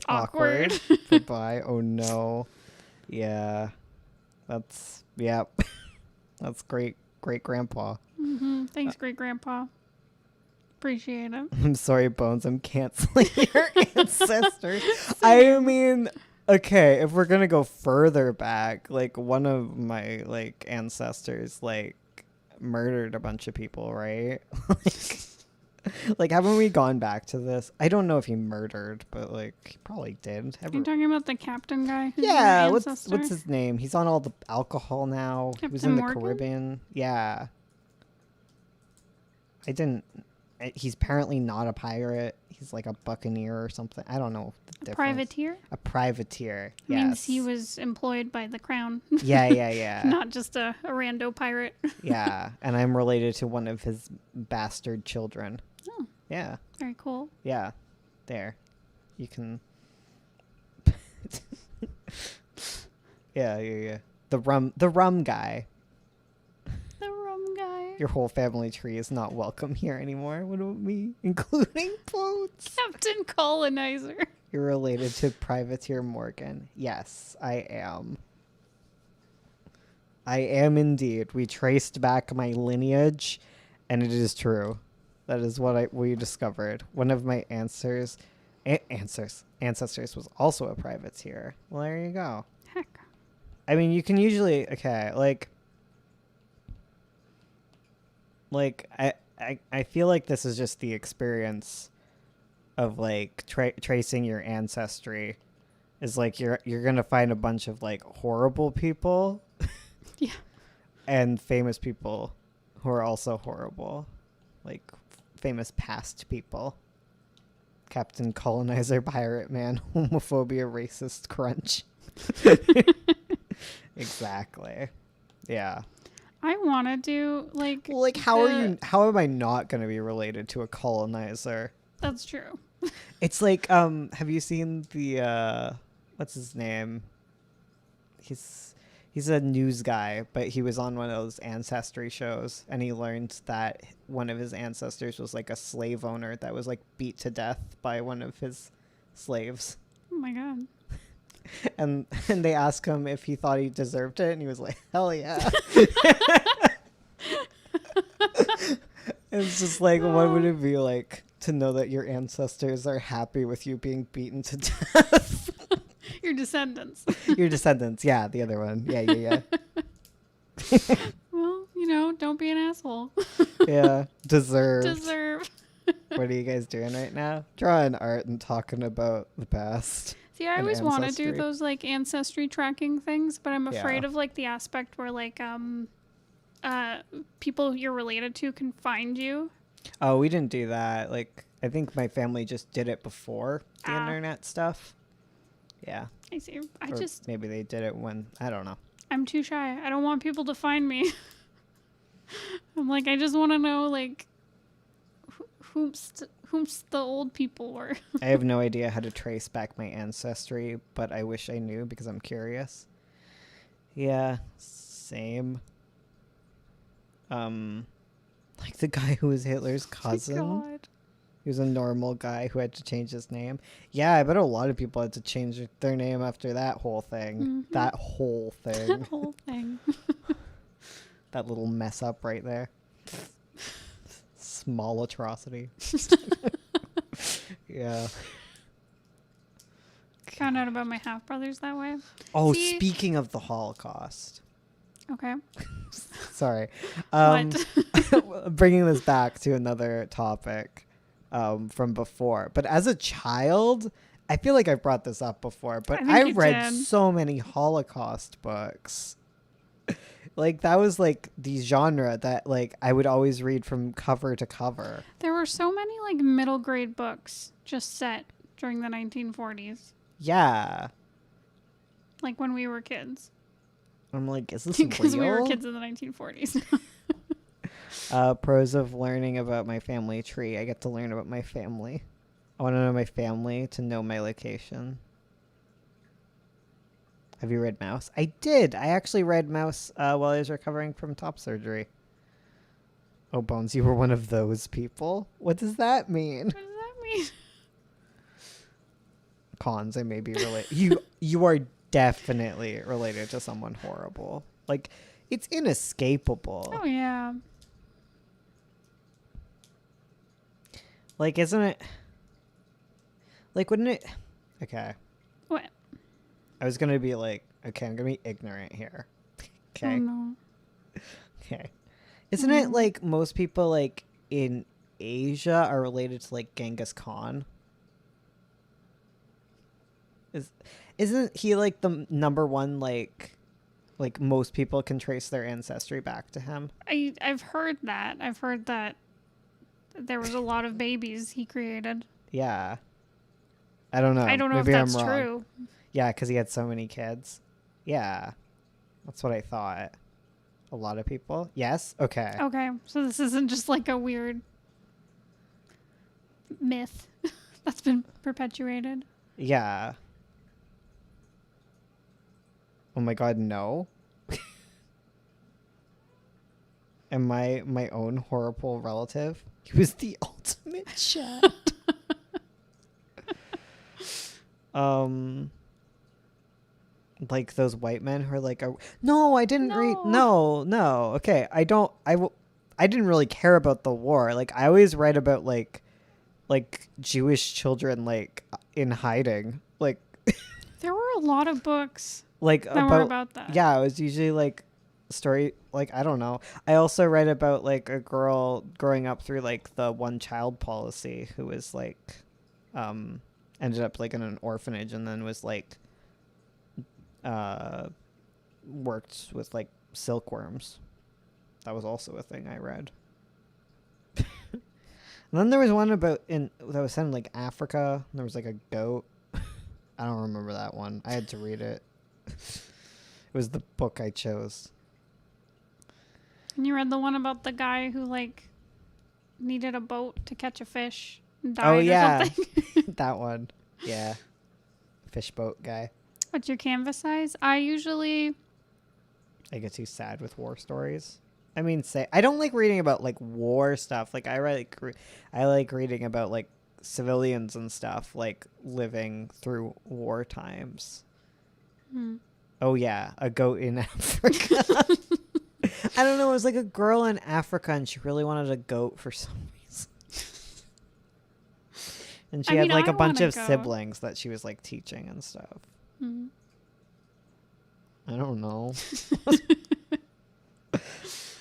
Awkward. Awkward. Goodbye. Oh no. Yeah. That's That's great grandpa. Thanks, great grandpa. Appreciate it. I'm sorry, Bones. I'm canceling your ancestors. I mean, okay, if we're gonna go further back, like one of my like ancestors like murdered a bunch of people, right? like haven't we gone back to this? I don't know if he murdered, but like he probably did. Are you talking about the captain guy? Who's Yeah, your what's ancestor? his name? He's on all the alcohol now. He was Captain in the Morgan? Caribbean. Yeah. He's apparently not a pirate. He's like a buccaneer or something. I don't know the difference. Privateer? A privateer. Means he yes. was employed by the crown. Yeah. Not just a rando pirate. Yeah, and I'm related to one of his bastard children. Oh, Yeah, very cool. yeah. There. You can... Yeah. The rum guy. The rum guy. Your whole family tree is not welcome here anymore. What about me? Including Boats? Captain Colonizer. You're related to Privateer Morgan. Yes, I am. I am indeed. We traced back my lineage, and it is true. That is what we discovered. One of my ancestors was also a privateer. Well, there you go. Heck. I mean, you can usually I feel like this is just the experience of like tracing your ancestry is like you're gonna find a bunch of like horrible people Yeah. and famous people who are also horrible, like famous past people. Captain Colonizer, Pirate Man, Homophobia, Racist, Crunch. Exactly. Yeah. I want to do like. Well, like how am I not going to be related to a colonizer? That's true. It's like have you seen the what's his name? He's a news guy, but he was on one of those ancestry shows, and he learned that one of his ancestors was like a slave owner that was like beat to death by one of his slaves. Oh my god. And they asked him if he thought he deserved it, and he was like, "Hell yeah!" It's just like, what would it be like to know that your ancestors are happy with you being beaten to death? Your descendants. Your descendants, yeah, the other one, yeah. Well, don't be an asshole. Yeah, deserved. Deserve. What are you guys doing right now? Drawing art and talking about the past. See, I and always want to do ancestry. those like ancestry tracking things, but I'm afraid Yeah. of like the aspect where like people you're related to can find you. Oh, we didn't do that. Like, I think my family just did it before the internet stuff. Yeah. I see. Or maybe they did it when, I don't know. I'm too shy. I don't want people to find me. I'm like, I just want to know, like, whomst the old people were. I have no idea how to trace back my ancestry, but I wish I knew because I'm curious. Yeah, same. Like the guy who was Hitler's cousin. God. He was a normal guy who had to change his name. Yeah, I bet a lot of people had to change their name after that whole thing. Mhm. That whole thing. That whole thing. That little mess up right there. Small atrocity. Yeah. Found out about my half brothers that way. Oh, See? speaking of the Holocaust. Okay. Sorry. What? Bringing this back to another topic from before. But as a child, I feel like I brought this up before, but I think I you read did. so many Holocaust books. Like that was like the genre that like I would always read from cover to cover. There were so many like middle grade books just set during the 1940s, Yeah. like when we were kids, I'm like, is this because we were real? kids in the 1940s. Pros of learning about my family tree. I get to learn about my family. I want to know my family to know my location. Have you read Mouse? I did. I actually read Mouse while I was recovering from top surgery. Oh, Bones, you were one of those people? What does that mean? What does that mean? Cons, I may be related. You are definitely related to someone horrible. Like, it's inescapable. Oh yeah. Like, isn't it? Like, wouldn't it? Okay. What? I was gonna be like, okay, I'm gonna be ignorant here. Okay. Oh no. Okay. Isn't it like most people like in Asia are related to like Genghis Khan? Isn't he like the number one like most people can trace their ancestry back to him? I've heard that. I've heard that there was a lot of babies he created. Yeah. I don't know. I don't know Maybe if that's I'm wrong. true. Yeah, because he had so many kids. Yeah. That's what I thought. A lot of people? Yes? Okay. Okay, so this isn't just like a weird myth that's been perpetuated. Yeah. Oh my god, no. Am I my own horrible relative? He was the ultimate chat. Like those white men who are like, no, I didn't read. No. Okay, I didn't really care about the war. Like I always read about like Jewish children like in hiding. Like There were a lot of books like that were about that. Yeah, it was usually like story like I don't know. I also read about like a girl growing up through like the one child policy who was like ended up like in an orphanage and then was like worked with like silkworms. That was also a thing I read. And then there was one about that was set in like Africa. There was like a goat. I don't remember that one. I had to read it. It was the book I chose. And you read the one about the guy who like needed a boat to catch a fish and died Oh yeah, or something. that one. Yeah, fish boat guy. What's your canvas size? I get too sad with war stories. I mean, I don't like reading about like war stuff. Like I like reading about like civilians and stuff like living through war times. Oh yeah, a goat in Africa. I don't know. It was like a girl in Africa, and she really wanted a goat for some reason. And she had like a bunch of siblings that she was like teaching and stuff. I don't know.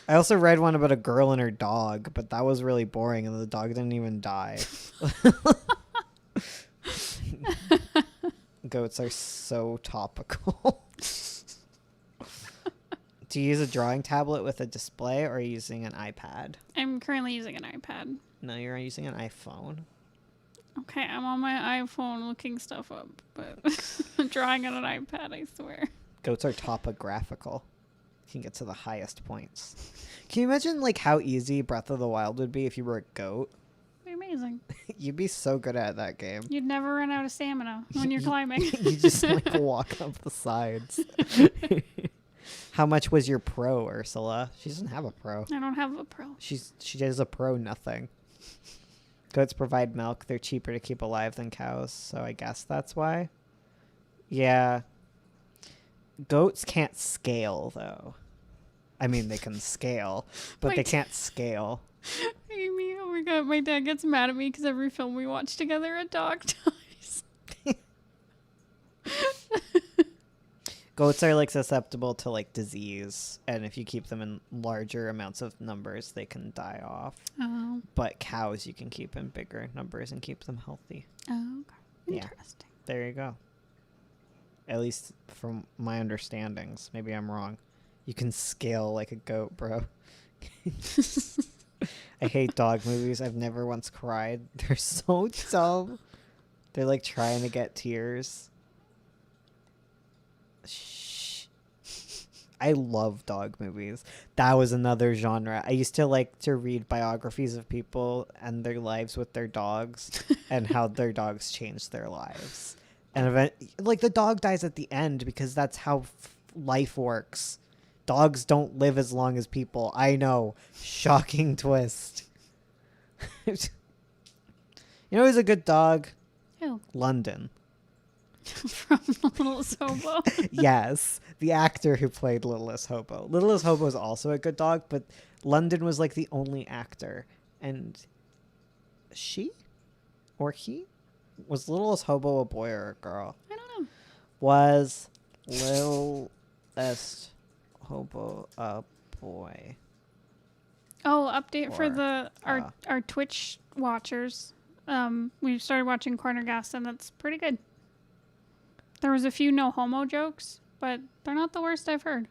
I also read one about a girl and her dog, but that was really boring, and the dog didn't even die. Goats are so topical. Do you use a drawing tablet with a display, or are you using an iPad? I'm currently using an iPad. No, you're using an iPhone. Okay, I'm on my iPhone looking stuff up, but I'm drawing on an iPad, I swear. Goats are topographical. You can get to the highest points. Can you imagine like how easy Breath of the Wild would be if you were a goat? It'd be amazing. You'd be so good at that game. You'd never run out of stamina when you're climbing. You just like walk up the sides. How much was your pro, Ursula? She doesn't have a pro. I don't have a pro. She does a pro nothing. Goats provide milk. They're cheaper to keep alive than cows, so I guess that's why. Yeah. Goats can't scale, though. I mean, they can scale, but they can't scale. Amy, oh my god, my dad gets mad at me because every film we watch together, a dog dies. Goats are like susceptible to like disease, and if you keep them in larger amounts of numbers, they can die off. Oh. But cows you can keep in bigger numbers and keep them healthy. Oh, okay. Yeah. Interesting. There you go. At least from my understandings. Maybe I'm wrong. You can scale like a goat, bro. I hate dog movies. I've never once cried. They're so dumb. They're like trying to get tears. Shh. I love dog movies. That was another genre. I used to like to read biographies of people and their lives with their dogs and how their dogs changed their lives. And like the dog dies at the end because that's how life works. Dogs don't live as long as people. I know. Shocking twist. You know who's a good dog? Who? London. From Littlest Hobo. Yes, the actor who played Littlest Hobo. Littlest Hobo is also a good dog, but London was like the only actor. And she or he? Was Littlest Hobo a boy or a girl? I don't know. Was Littlest Hobo a boy? Oh, update for Or, our Twitch watchers. We started watching Corner Gas, and that's pretty good. There was a few no homo jokes, but they're not the worst I've heard.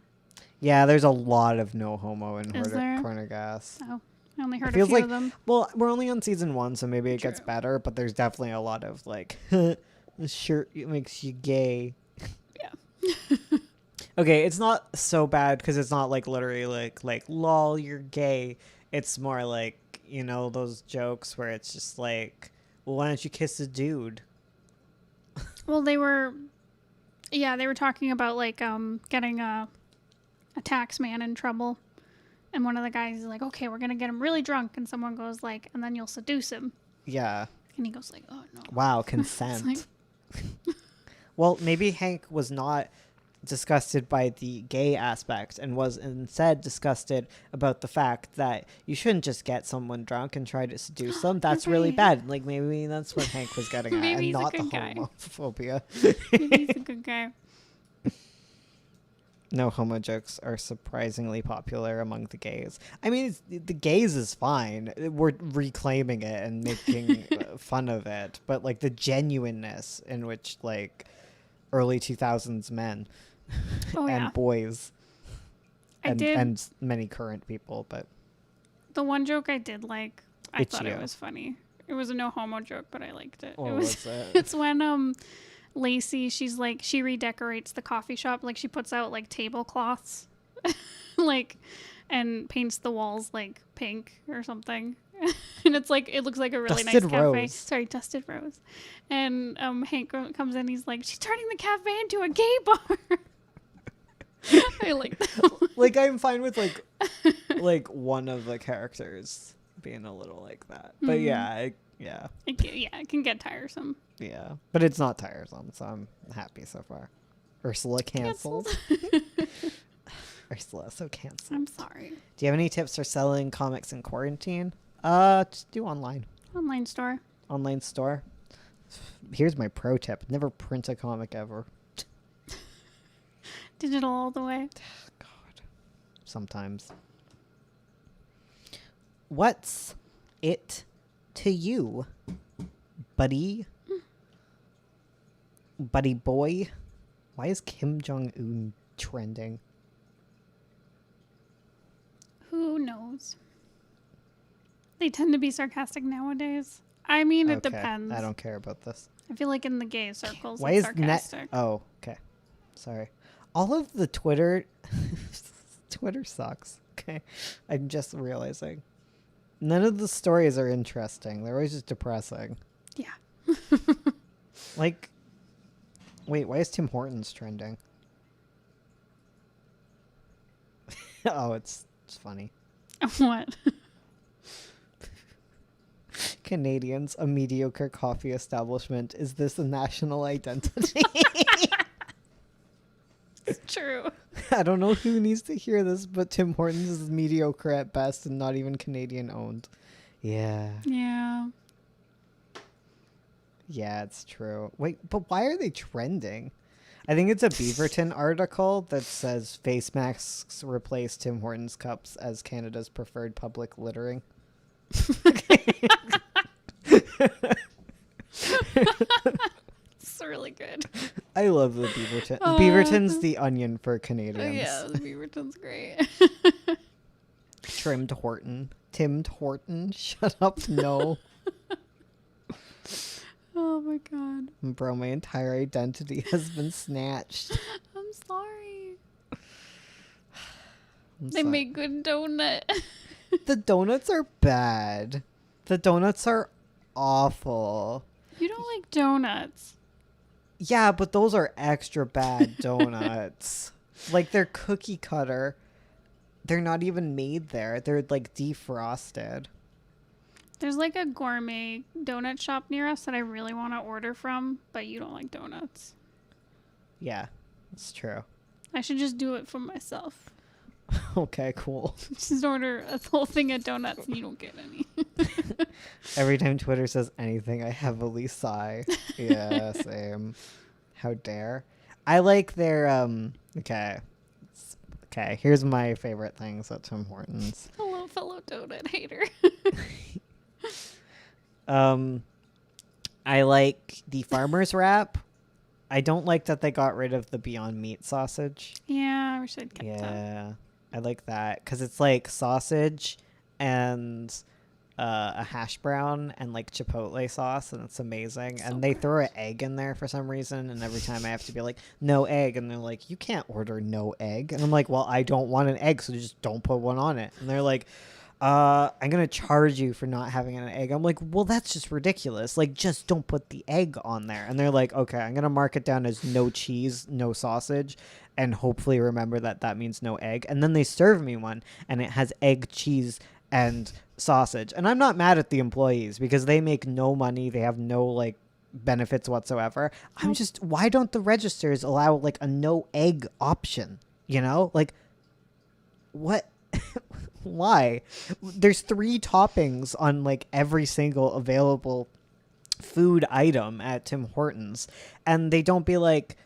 Yeah, there's a lot of no homo in Is there? Corner Gas. Oh, I only heard a feels few like- of them. Well, we're only on season 1, so maybe it gets True. better, but there's definitely a lot of like, this shirt makes you gay. Yeah. Okay, it's not so bad because it's not like literally like lol, you're gay. It's more like, you know, those jokes where it's just like, well, why don't you kiss a dude? Well, they were talking about like getting a tax man in trouble, and one of the guys is like, okay, we're gonna get him really drunk, and someone goes like, and then you'll seduce him, Yeah. and he goes like, oh no. Wow, consent. like- Well, maybe Hank was not disgusted by the gay aspect and was instead disgusted about the fact that you shouldn't just get someone drunk and try to seduce them. That's really right. bad. Like maybe that's what Hank was getting at, Maybe and he's a not the good guy. homophobia. Maybe he's a good guy. No homo jokes are surprisingly popular among the gays. I mean, the gays is fine. We're reclaiming it and making fun of it, but like the genuineness in which like early 2000s men Oh, and yeah. boys I did. and many current people, but The one joke I did like, I It's thought it you. was funny. It was a no homo joke, but I liked it. what it was. was it? It's when Lacey, she's like, she redecorates the coffee shop, like she puts out like tablecloths, like, and paints the walls like pink or something. And it's like, it looks like a really Dusted nice cafe. rose. Sorry, Dusted Rose. And Hank comes in, he's like, she's turning the cafe into a gay bar. I like that one. Like I'm fine with like one of the characters being a little like that, but Mhm. yeah. It can get tiresome. Yeah, but it's not tiresome, so I'm happy so far. Ursula canceled. Ursula so canceled. I'm sorry. Do you have any tips for selling comics in quarantine? Just do online. Online store. Online store. Here's my pro tip. Never print a comic ever. Digital all the way. God. Sometimes. What's it to you, buddy? Buddy boy? Why is Kim Jong-un trending? Who knows? They tend to be sarcastic nowadays. I mean, it Okay, depends. I don't care about this. I feel like in the gay circles, Why it's is net? sarcastic. Oh, okay. Sorry. All of the Twitter Twitter sucks. Okay. I'm just realizing. None of the stories are interesting. They're always just depressing. Yeah. Like, wait, why is Tim Hortons trending? Oh, it's funny. What? Canadians, a mediocre coffee establishment. Is this a national identity? It's true. I don't know who needs to hear this, but Tim Hortons is mediocre at best and not even Canadian owned. Yeah. Yeah. Yeah, it's true. Wait, but why are they trending? I think it's a Beaverton article that says face masks replace Tim Hortons cups as Canada's preferred public littering. It's really good. I love the Beaverton. Oh. Beaverton's the onion for Canadians. Yeah, the Beaverton's great. Trimmed Horton. Tim Horton. Shut up. No. Oh my god. Bro, my entire identity has been snatched. I'm sorry. I'm They sorry. make good donut. The donuts are bad. The donuts are awful. You don't like donuts. Yeah, but those are extra bad donuts. Like, they're cookie cutter. They're not even made there. They're like defrosted. There's like a gourmet donut shop near us that I really want to order from, but you don't like donuts. Yeah, it's true. I should just do it for myself. Okay, cool. Just order a whole thing of donuts and you don't get any. Every time Twitter says anything, I heavily sigh. Yeah, same. How dare. I like their, okay. Okay, here's my favorite things at Tim Hortons. Hello, fellow donut hater. I like the farmer's wrap. I don't like that they got rid of the Beyond Meat sausage. Yeah, I wish I'd kept that. Yeah, I like that because it's like sausage and a hash brown and like chipotle sauce, and it's amazing. So and they gross. throw an egg in there for some reason, and every time I have to be like, no egg, and they're like, you can't order no egg, and I'm like, well, I don't want an egg, so just don't put one on it. And they're like, I'm gonna charge you for not having an egg. I'm like, well, that's just ridiculous. Like, just don't put the egg on there. And they're like, okay, I'm gonna mark it down as no cheese, no sausage, and hopefully remember that that means no egg. And then they serve me one, and it has egg, cheese, and sausage. And I'm not mad at the employees because they make no money. They have no like benefits whatsoever. I'm just, why don't the registers allow like a no egg option? You know, like what? Why? There's 3 toppings on like every single available food item at Tim Hortons, and they don't be like,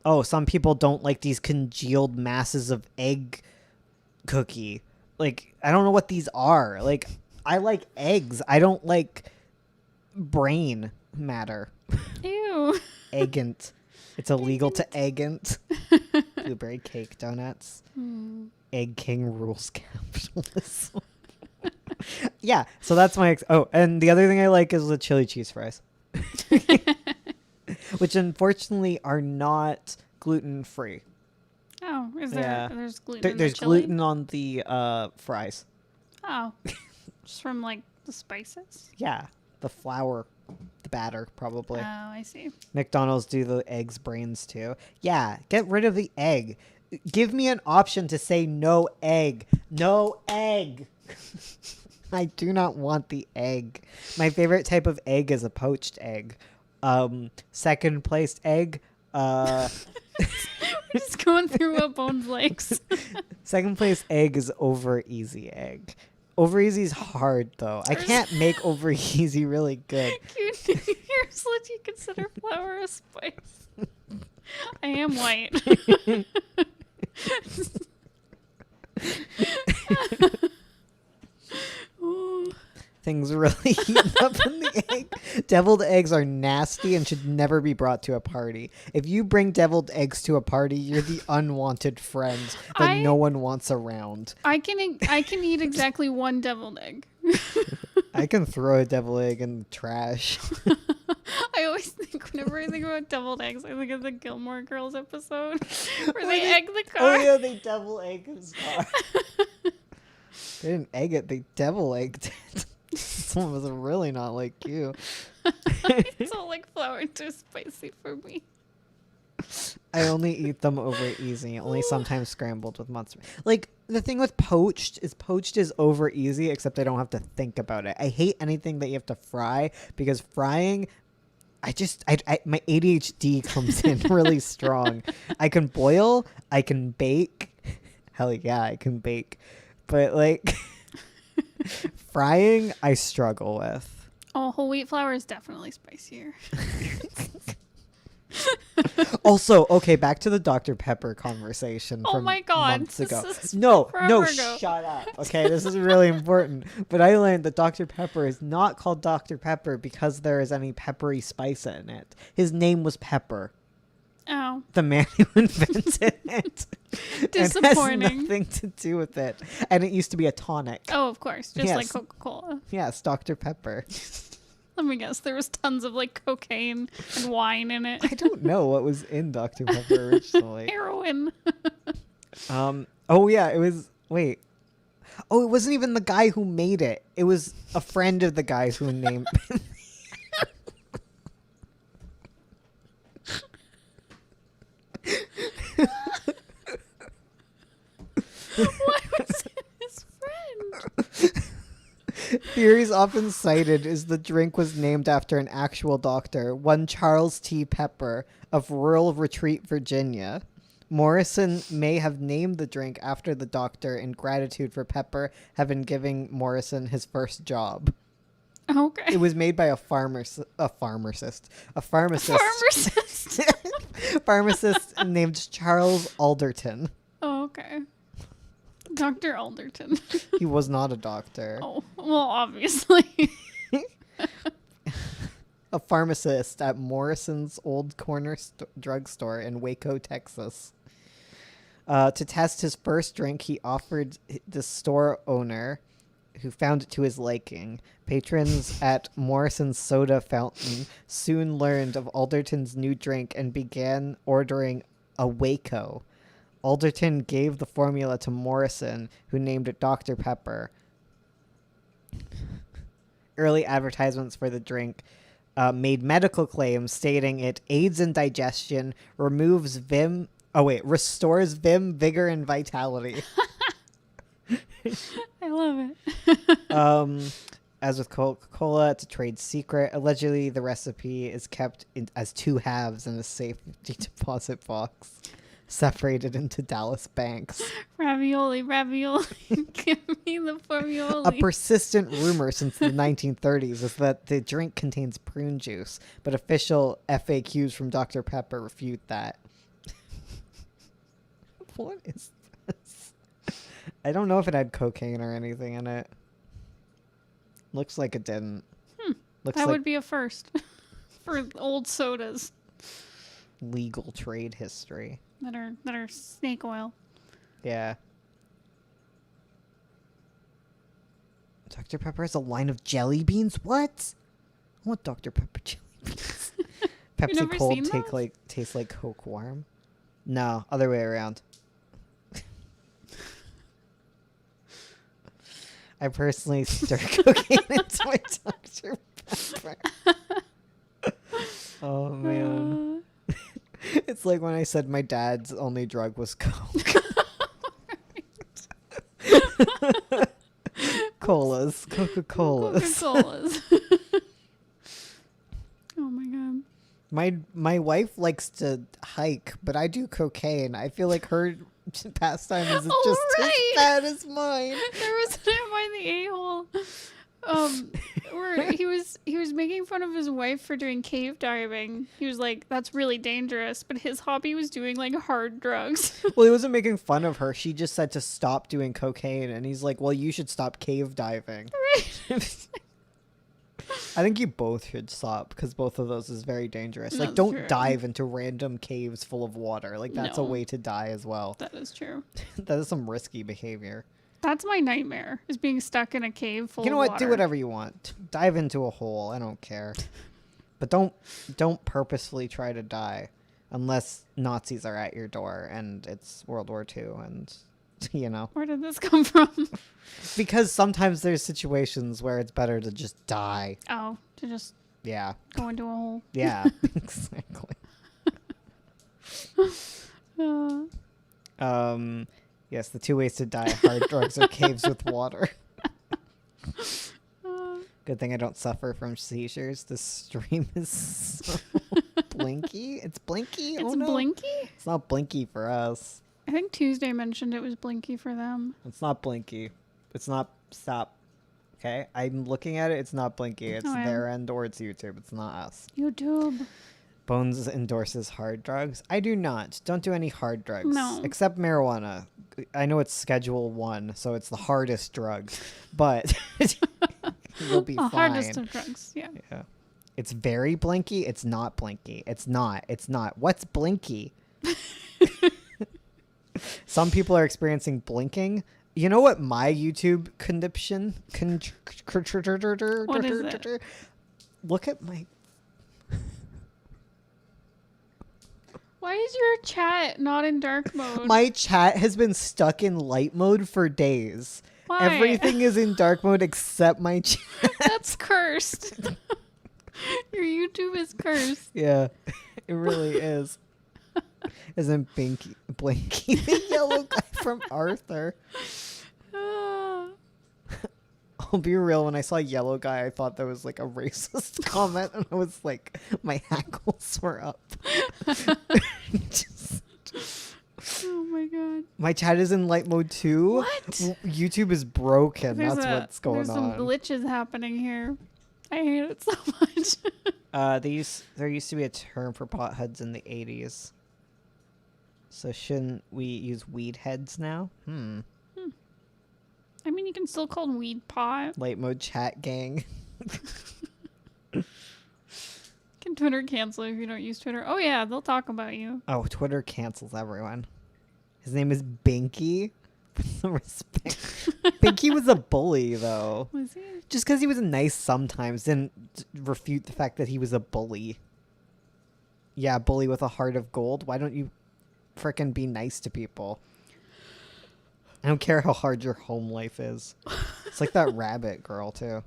oh, some people don't like these congealed masses of egg cookie. Like, I don't know what these are. Like, I like eggs. I don't like brain matter. Ew. Eggant. It's illegal to eggant. Blueberry cake donuts. Egg King rules capitalism. Yeah, so that's my... oh, and the other thing I like is the chili cheese fries. Which unfortunately are not gluten-free. Oh, is there? Yeah. There's gluten. in There's the chili? gluten on the fries. Oh, just from like the spices. Yeah, the flour, the batter, probably. Oh, I see. McDonald's do the eggs brains too. Yeah, get rid of the egg. Give me an option to say no egg. No egg. I do not want the egg. My favorite type of egg is a poached egg. Second placed egg. We're just going through what Bones likes. Second place egg is over easy egg. Over easy is hard though. I can't make over easy really good. Here's what you consider flour a spice. I am white. Ooh. Things really heat up in the egg. Deviled eggs are nasty and should never be brought to a party. If you bring deviled eggs to a party, you're the unwanted friend that no one wants around. I can eat exactly one deviled egg. I can throw a deviled egg in the trash. I always think, whenever I think about deviled eggs, I think of the Gilmore Girls episode where they egg the car. Oh yeah, they devil egg his car. They didn't egg it, they devil egged it. Someone was really not like you. It's all like flour and too spicy for me. I only eat them over easy, only sometimes scrambled with mustard. Like, the thing with poached is over easy, except I don't have to think about it. I hate anything that you have to fry, because frying, my ADHD comes in really strong. I can boil, I can bake. Hell yeah, I can bake. But, like, frying, I struggle with. Oh, whole wheat flour is definitely spicier. Also, okay, back to the Dr. Pepper conversation Oh from my God, months this ago. is No, forever ago. shut up. Okay, this is really important. But I learned that Dr. Pepper is not called Dr. Pepper because there is any peppery spice in it. His name was Pepper, Oh, the man who invented it. disappointing. It has nothing to do with it. And it used to be a tonic. Oh, of course, just like Yes. Coca-Cola. Yes, Dr. Pepper. Let me guess, there was tons of like cocaine and wine in it. I don't know what was in Dr. Pepper originally. Heroin. Oh yeah, it was, wait. Oh, it wasn't even the guy who made it. It was a friend of the guy who named Why was it his friend? Theories often cited is the drink was named after an actual doctor, one Charles T. Pepper of Rural Retreat, Virginia. Morrison may have named the drink after the doctor in gratitude for Pepper having given Morrison his first job. Okay. It was made by a pharmacist pharmacist named Charles Alderton. Oh, okay. Dr. Alderton. He was not a doctor. Oh, well, obviously. A pharmacist at Morrison's Old Corner drugstore in Waco, Texas. To test his first drink, he offered the store owner, who found it to his liking. Patrons at Morrison's Soda Fountain soon learned of Alderton's new drink and began ordering a Waco. Alderton gave the formula to Morrison, who named it Dr. Pepper. Early advertisements for the drink made medical claims stating it aids in digestion, restores vim, vigor, and vitality. I love it. As with Coca-Cola, it's a trade secret. Allegedly, the recipe is kept as two halves in a safe deposit box, separated into Dallas banks. Ravioli. Give me the A formioli. persistent rumor since the 1930s is that the drink contains prune juice, but official FAQs from Dr. Pepper refute that. What is this? I don't know if it had cocaine or anything in it. Looks like it didn't. Looks That like would be a first for old sodas legal trade history. that are snake oil. Yeah. Dr. Pepper has a line of jelly beans? What? I want Dr. Pepper jelly beans. Pepsi never Cold seen those? tastes like Coke warm. No, other way around. I personally stir cocaine into my Dr. Pepper. Oh man. It's like when I said my dad's only drug was Coke. Colas. Coca-Colas. Coca-Colas. Oh my god. My wife likes to hike, but I do cocaine. I feel like her pastime is Oh, just right. as bad as mine. There was an Am I the A-hole? Where he was making fun of his wife for doing cave diving. He was like, "That's really dangerous," but his hobby was doing like hard drugs. Well, he wasn't making fun of her. She just said to stop doing cocaine, and he's like, "Well, you should stop cave diving." I think you both should stop because both of those is very dangerous. Like, That's don't true. dive into random caves full of water. Like, that's a No. way to die as well. That is true. That is some risky behavior. That's my nightmare, is being stuck in a cave full You know of what? water. Do whatever you want. Dive into a hole. I don't care. But don't purposefully try to die unless Nazis are at your door and it's World War II and you know. Where did this come from? Because sometimes there's situations where it's better to just die. Oh, to just Yeah. go into a hole. Yeah, exactly. Yes, the 2 ways to die: hard drugs or caves with water. Good thing I don't suffer from seizures. This stream is so blinky. It's blinky. It's oh no, Blinky? It's not blinky for us. I think Tuesday mentioned it was Blinky for them. It's not blinky. It's not. Stop. Okay, I'm looking at it. It's not blinky. It's their end or it's YouTube. It's not us. YouTube. Bones endorses hard drugs. I do not. Don't do any hard drugs. No. Except marijuana. I know it's Schedule 1, so it's the hardest drug. But you'll be The fine. hardest of drugs, yeah. Yeah. It's very blinky. It's not blinky. It's not. It's not. What's blinky? Some people are experiencing blinking. You know what my YouTube conniption? What is it? Look at my... Why is your chat not in dark mode? My chat has been stuck in light mode for days. Why? Everything is in dark mode except my chat. That's cursed. Your YouTube is cursed. Yeah, it really is. Isn't Blinky the yellow guy from Arthur? Ah. I'll be real, when I saw yellow guy, I thought that was like a racist comment, and I was like, my hackles were up. Just- Oh my god. my chat is in light mode too. What? YouTube is broken. That's what's going there's some on. glitches happening here. I hate it so much. There used to be a term for potheads in the 80s. So shouldn't we use weed heads now? I mean, you can still call them weed pot. Light mode chat gang. Can Twitter cancel if you don't use Twitter? Oh yeah, they'll talk about you. Oh, Twitter cancels everyone. His name is Binky. Put some respect. Binky was a bully, though. Was he? Just because he was nice sometimes didn't refute the fact that he was a bully. Yeah, bully with a heart of gold. Why don't you frickin' be nice to people? I don't care how hard your home life is. It's like that rabbit girl, too.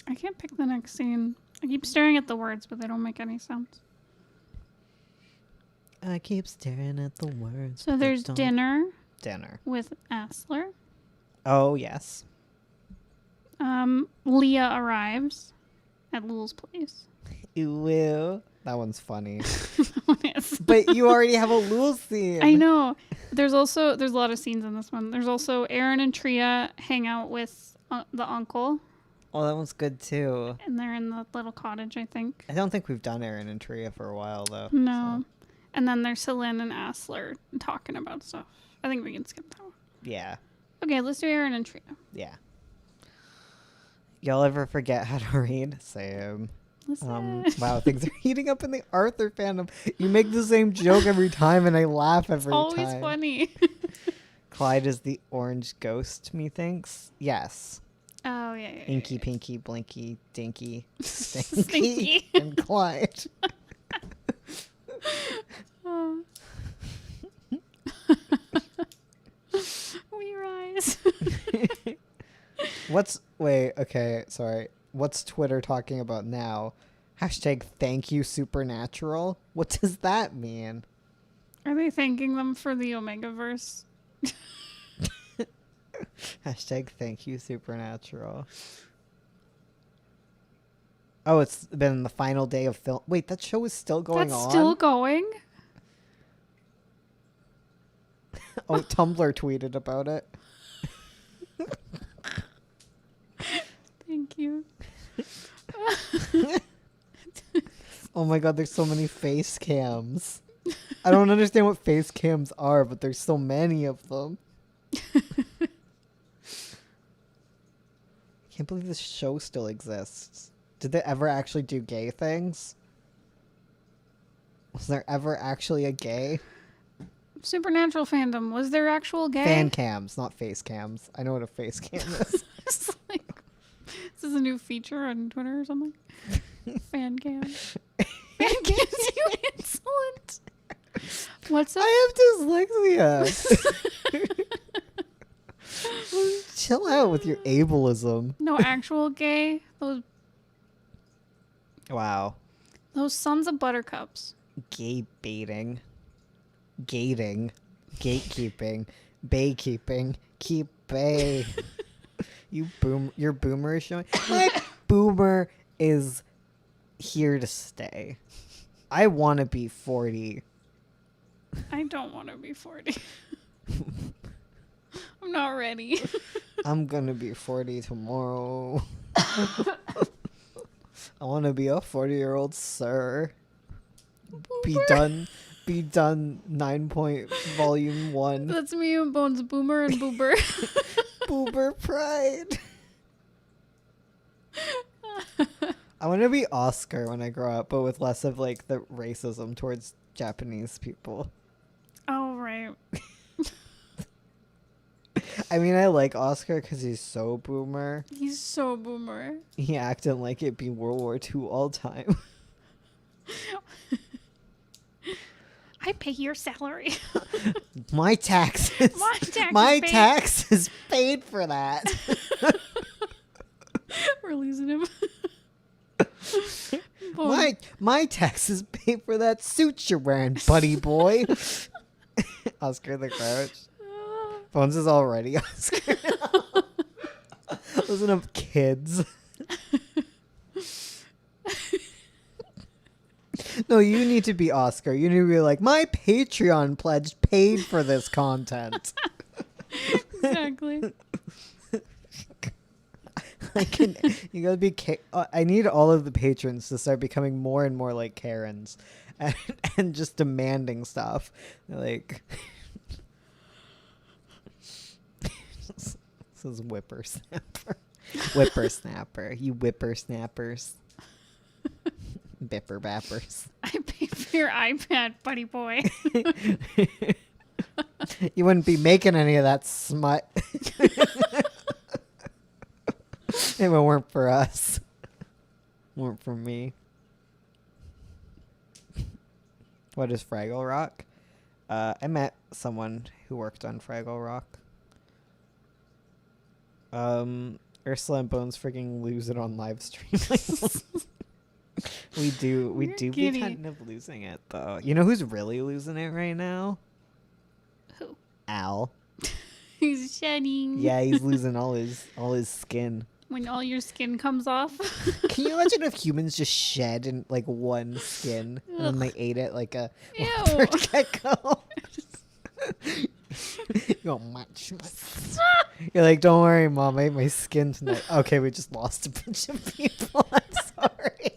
I can't pick the next scene. I keep staring at the words, but they don't make any sense. I keep staring at the words. So there's dinner Dinner. with Asler. Oh, yes. Leah arrives at Lul's place. Ew. That one's funny. Yes. But you already have a Lul scene. I know. There's a lot of scenes in this one. There's also Aaron and Tria hang out with the uncle, Oh, that one's good, too. and they're in the little cottage, I think. I don't think we've done Aaron and Tria for a while, though. No. So, And then there's Celine and Asler talking about stuff. I think we can skip that one. yeah. Okay, let's do Aaron and Tria. Yeah. Y'all ever forget how to read? Same. Listen. Wow, things are heating up in the Arthur fandom. You make the same joke every time, and I laugh every Always time. funny. Clyde is the orange ghost, methinks. Yes. Oh, yeah. Inky, Pinky, Blinky, Dinky, Stinky. Stinky, and Clyde. Oh. We rise. What's Twitter talking about now? Hashtag thank you supernatural. What does that mean? Are they thanking them for the Omegaverse? Hashtag thank you supernatural. Oh, it's been the final day of film. Wait, that show is still going That's on? still going? Oh, Tumblr tweeted about it. Thank you. Oh my god, there's so many face cams. I don't understand what face cams are, but there's so many of them. I can't believe this show still exists. Did they ever actually do gay things? Was there ever actually a gay? Supernatural fandom. Was there actual gay? Fan cams, not face cams. I know what a face cam is. It's like, this is a new feature on Twitter or something. Fan cam. Fan cams, you insolent. What's up? I have dyslexia. Chill out with your ableism. No, actual gay. Wow. Those sons of buttercups. Gay baiting. Gating. Gatekeeping. Baykeeping. Keep bay. Your boomer is showing. My boomer is here to stay. I want to be 40. I don't want to be 40. I'm not ready. I'm gonna be 40 tomorrow. I want to be a 40-year-old sir. Be done 9 volume 1. That's me and Bones, Boomer and Boober. Boober pride. I want to be Oscar when I grow up, but with less of like the racism towards Japanese people. Oh, right. I mean, I like Oscar because he's so boomer. He's so boomer. He acted like it'd be World War II all time. I pay your salary. My taxes. My taxes paid for that. We're losing him. My taxes paid for that suit you're wearing, buddy boy. Oscar the Grouch. Bones is already Oscar. Listen up, kids. No, you need to be Oscar. You need to be like, my Patreon pledge paid for this content. Exactly. You gotta be. I need all of the patrons to start becoming more and more like Karens, and just demanding stuff. Like, this is whippersnapper, whippersnapper. You whippersnappers, bipper bappers. I paid for your iPad, buddy boy. You wouldn't be making any of that smut. If it weren't for us. Weren't for me. What is Fraggle Rock? I met someone who worked on Fraggle Rock. Ursula and Bones freaking lose it on live stream. we do be kind of losing it though. You know who's really losing it right now? Who? Al. He's shedding. Yeah, he's losing all his skin. When all your skin comes off. Can you imagine if humans just shed in like one skin and then they ate it like a leopard gecko? You go, much. You're like, don't worry, Mom, I ate my skin tonight. Okay, we just lost a bunch of people. I'm sorry.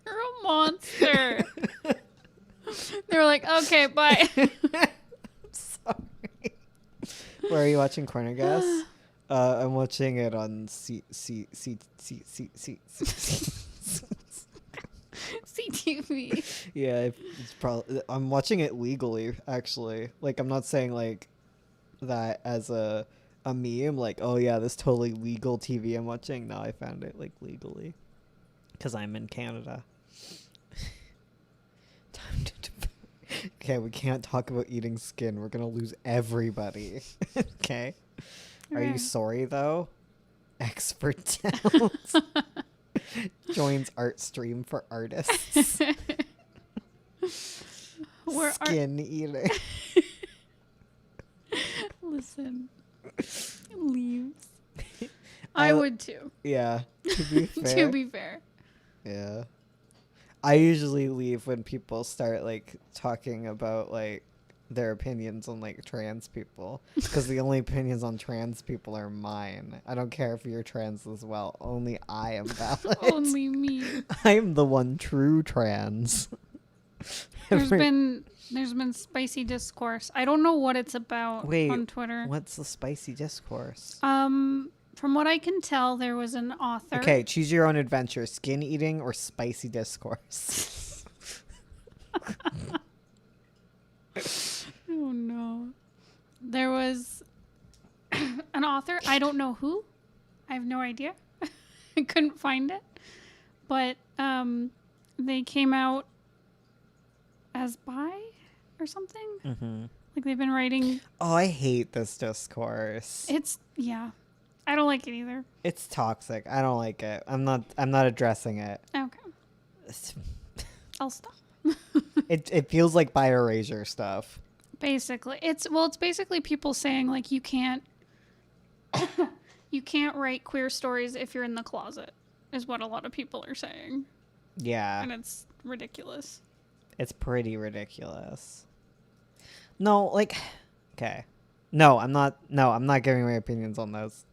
You're a monster. They were like, okay, bye. Sorry. Where are you watching Corner Gas? I'm watching it on CTV. Yeah, it's probably. I'm watching it legally, actually. Like, I'm not saying like that as a meme. Like, oh yeah, this totally legal TV I'm watching. No, I found it like legally, because I'm in Canada. Time to. Okay, we can't talk about eating skin. We're gonna lose everybody. Okay. Are you sorry though? Expert Towns joins art stream for artists. Skin eating. Listen. Leaves. I would too. Yeah. To be fair. To be fair. Yeah. I usually leave when people start like talking about like their opinions on like trans people, because the only opinions on trans people are mine. I don't care if you're trans as well. Only I am valid. Only me. I'm the one true trans. There's been spicy discourse. I don't know what it's about on Twitter. What's the spicy discourse? From what I can tell, there was an author. Okay, choose your own adventure: skin eating or spicy discourse. Oh no. There was an author. I don't know who. I have no idea. I couldn't find it. But they came out as bi or something. Mm-hmm. Like they've been writing. Oh, I hate this discourse. Yeah. I don't like it either. It's toxic. I don't like it. I'm not addressing it. Okay. I'll stop. It feels like bi erasure stuff. Basically. It's basically people saying like you can't write queer stories if you're in the closet is what a lot of people are saying. Yeah. And it's ridiculous. It's pretty ridiculous. No, like, okay. No, I'm not giving my opinions on those.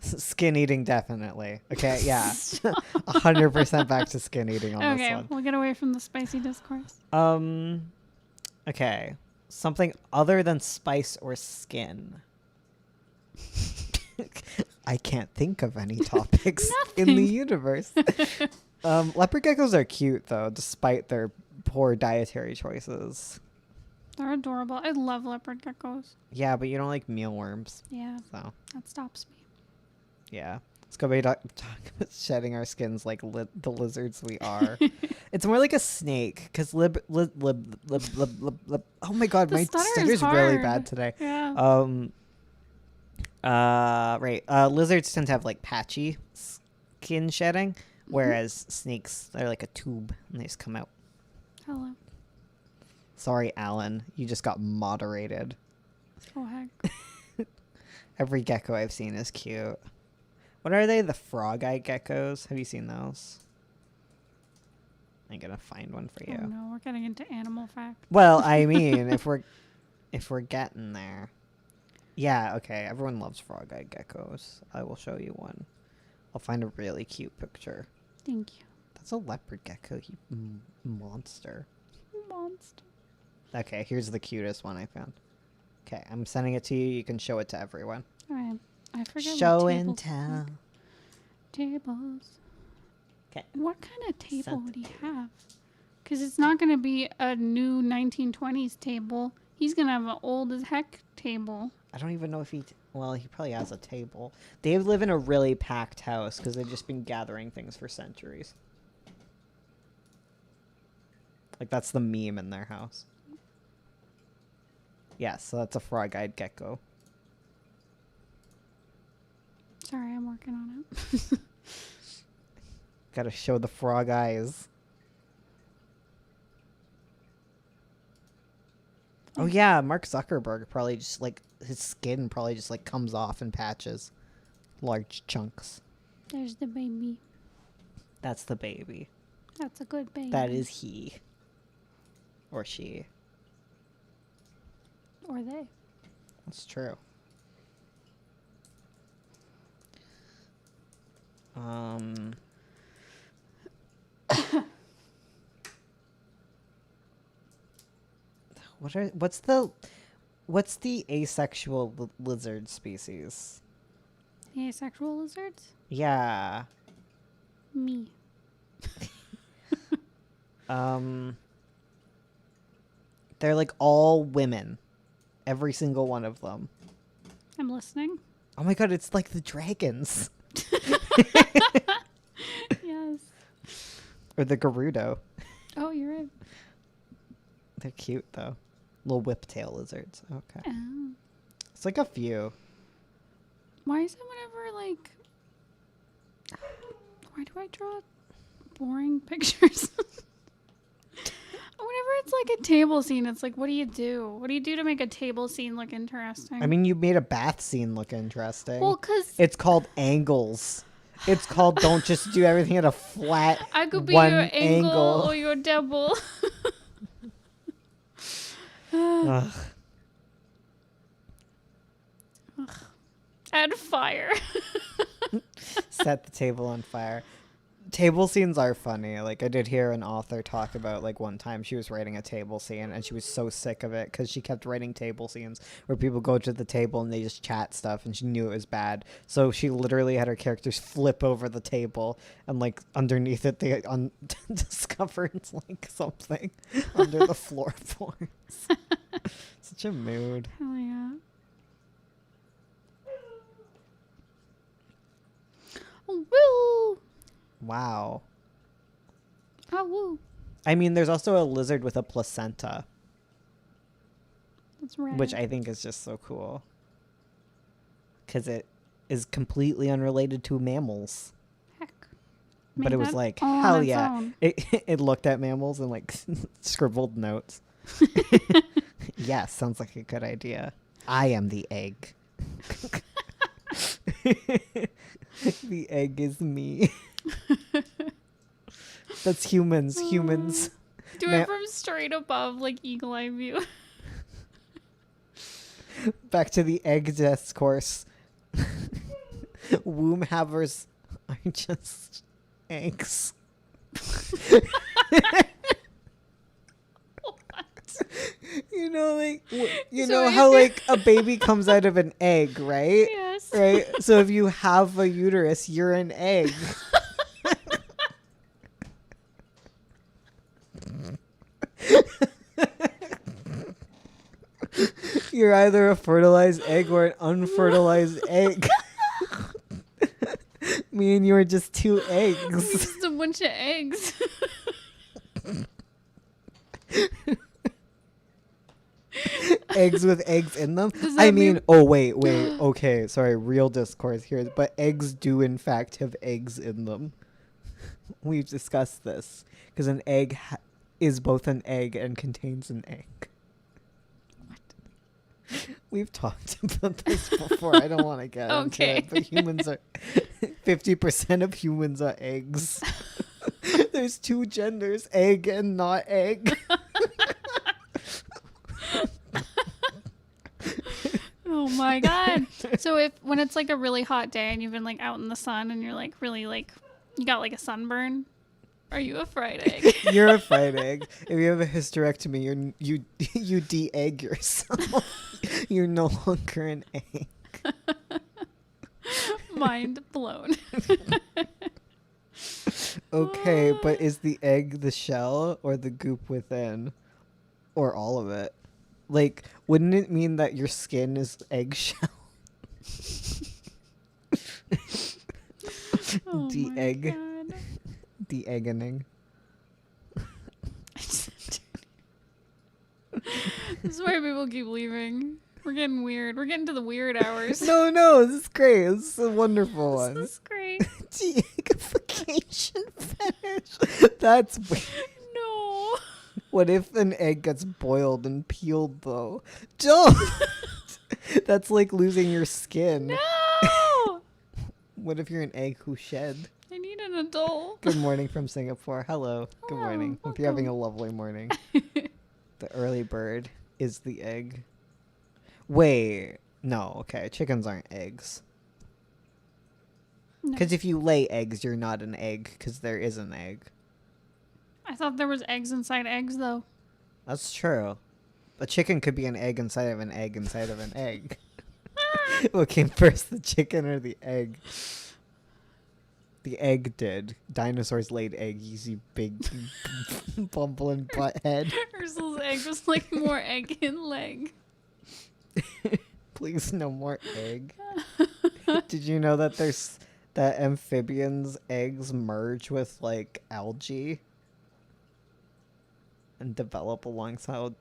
Skin eating, definitely. Okay, yeah. 100% back to skin eating on this one. Okay, we'll get away from the spicy discourse. Okay. Something other than spice or skin. I can't think of any topics in the universe. Leopard geckos are cute, though, despite their poor dietary choices. They're adorable. I love leopard geckos. Yeah, but you don't like mealworms. Yeah, So, that stops me. yeah. Let's go back to talk about shedding our skins like the lizards we are. It's more like a snake, because oh my god, The my stutter is stutter's really hard. bad today. Yeah. Right. Lizards tend to have like patchy skin shedding, whereas snakes, they're like a tube and they just come out. Hello. Sorry, Alan. You just got moderated. Oh, heck. Every gecko I've seen is cute. What are they? The frog-eyed geckos? Have you seen those? I'm gonna find one for you. Oh, no. We're getting into animal fact. Well, I mean, if we're getting there. Yeah, okay. Everyone loves frog-eyed geckos. I will show you one. I'll find a really cute picture. Thank you. That's a leopard gecko, you monster. Monster. Okay, here's the cutest one I found. Okay, I'm sending it to you. You can show it to everyone. All right. I forget Show what and tables tell. look. Tables. Okay. What kind of table Sent. would he have? Because it's not going to be a new 1920s table. He's going to have an old as heck table. I don't even know if he probably has a table. They live in a really packed house because they've just been gathering things for centuries. Like, that's the meme in their house. Yeah, so that's a frog-eyed gecko. Sorry, I'm working on it. Gotta show the frog eyes. Oh yeah, Mark Zuckerberg probably just like his skin probably just like comes off in patches, large chunks. There's the baby. That's the baby. That's a good baby. That is he. Or she. Or they. That's true. What's the asexual lizard species? The asexual lizards? Yeah. Me. They're like all women. Every single one of them. I'm listening. Oh my god, it's like the dragons. Yes. Or the Gerudo. Oh, you're right. They're cute though. Little whiptail lizards. Okay. Oh. It's like a few. Why is it whenever, like... Why do I draw boring pictures? Whenever it's like a table scene, it's like, what do you do? What do you do to make a table scene look interesting? I mean, you made a bath scene look interesting. well, because It's called angles. It's called don't just do everything at a flat I could be one your angle or your devil. Ugh. Add fire. Set the table on fire. Table scenes are funny. Like, I did hear an author talk about, like, one time she was writing a table scene and she was so sick of it because she kept writing table scenes where people go to the table and they just chat stuff, and she knew it was bad. So she literally had her characters flip over the table, and, like, underneath it they discovered, like, something under the floorboards. Such a mood. Hell yeah. Woo! Wow. Oh, woo. I mean, there's also a lizard with a placenta, That's right. which I think is just so cool. Because it is completely unrelated to mammals. Heck. But it was that like, all on hell its yeah. own. It looked at mammals and like scribbled notes. Yeah, sounds like a good idea. I am the egg. The egg is me. That's humans. Humans. Do it from straight above, like eagle eye view. Back to the egg discourse. Womb havers are just eggs. You know, like you So know if how you- like a baby comes out of an egg, right? Yes. Right. So if you have a uterus, you're an egg. You're either a fertilized egg or an unfertilized egg. Me and you are just two eggs. Just a bunch of eggs. Eggs with eggs in them. Does I that mean, mean- oh wait. Okay, sorry. Real discourse here, but eggs do in fact have eggs in them. We've discussed this because an egg is both an egg and contains an egg. What? We've talked about this before. I don't want to get into Okay. it, but humans are 50% of humans are eggs. There's two genders, egg and not egg. Oh my god. So when it's like a really hot day and you've been like out in the sun and you're like really like you got like a sunburn, are you a fried egg? You're a fried egg. If you have a hysterectomy, you de-egg yourself. You're no longer an egg. Mind blown. Okay, but is the egg the shell or the goop within? Or all of it? Like, wouldn't it mean that your skin is eggshell? Oh De-egg. my god. De-eggening. This is why people keep leaving. We're getting weird. We're getting to the weird hours. No, this is great. This is a wonderful one. This is great. De-eggification fetish. That's weird. No. What if an egg gets boiled and peeled, though? Don't! That's like losing your skin. No. What if you're an egg who shed? I need an adult. Good morning from Singapore. Hello. Good Hello, morning. Hope you're having a welcome. lovely morning. The early bird is the egg. Wait. No, okay. Chickens aren't eggs. No. Because if you lay eggs, you're not an egg because there is an egg. I thought there was eggs inside eggs though. That's true. A chicken could be an egg inside of an egg inside of an egg. What came first, the chicken or the egg? The egg did. Dinosaurs laid eggs, you big bumbling butthead. Ursul's egg was like more egg and leg. Please, no more egg. Did you know that that amphibians' eggs merge with like algae and develop alongside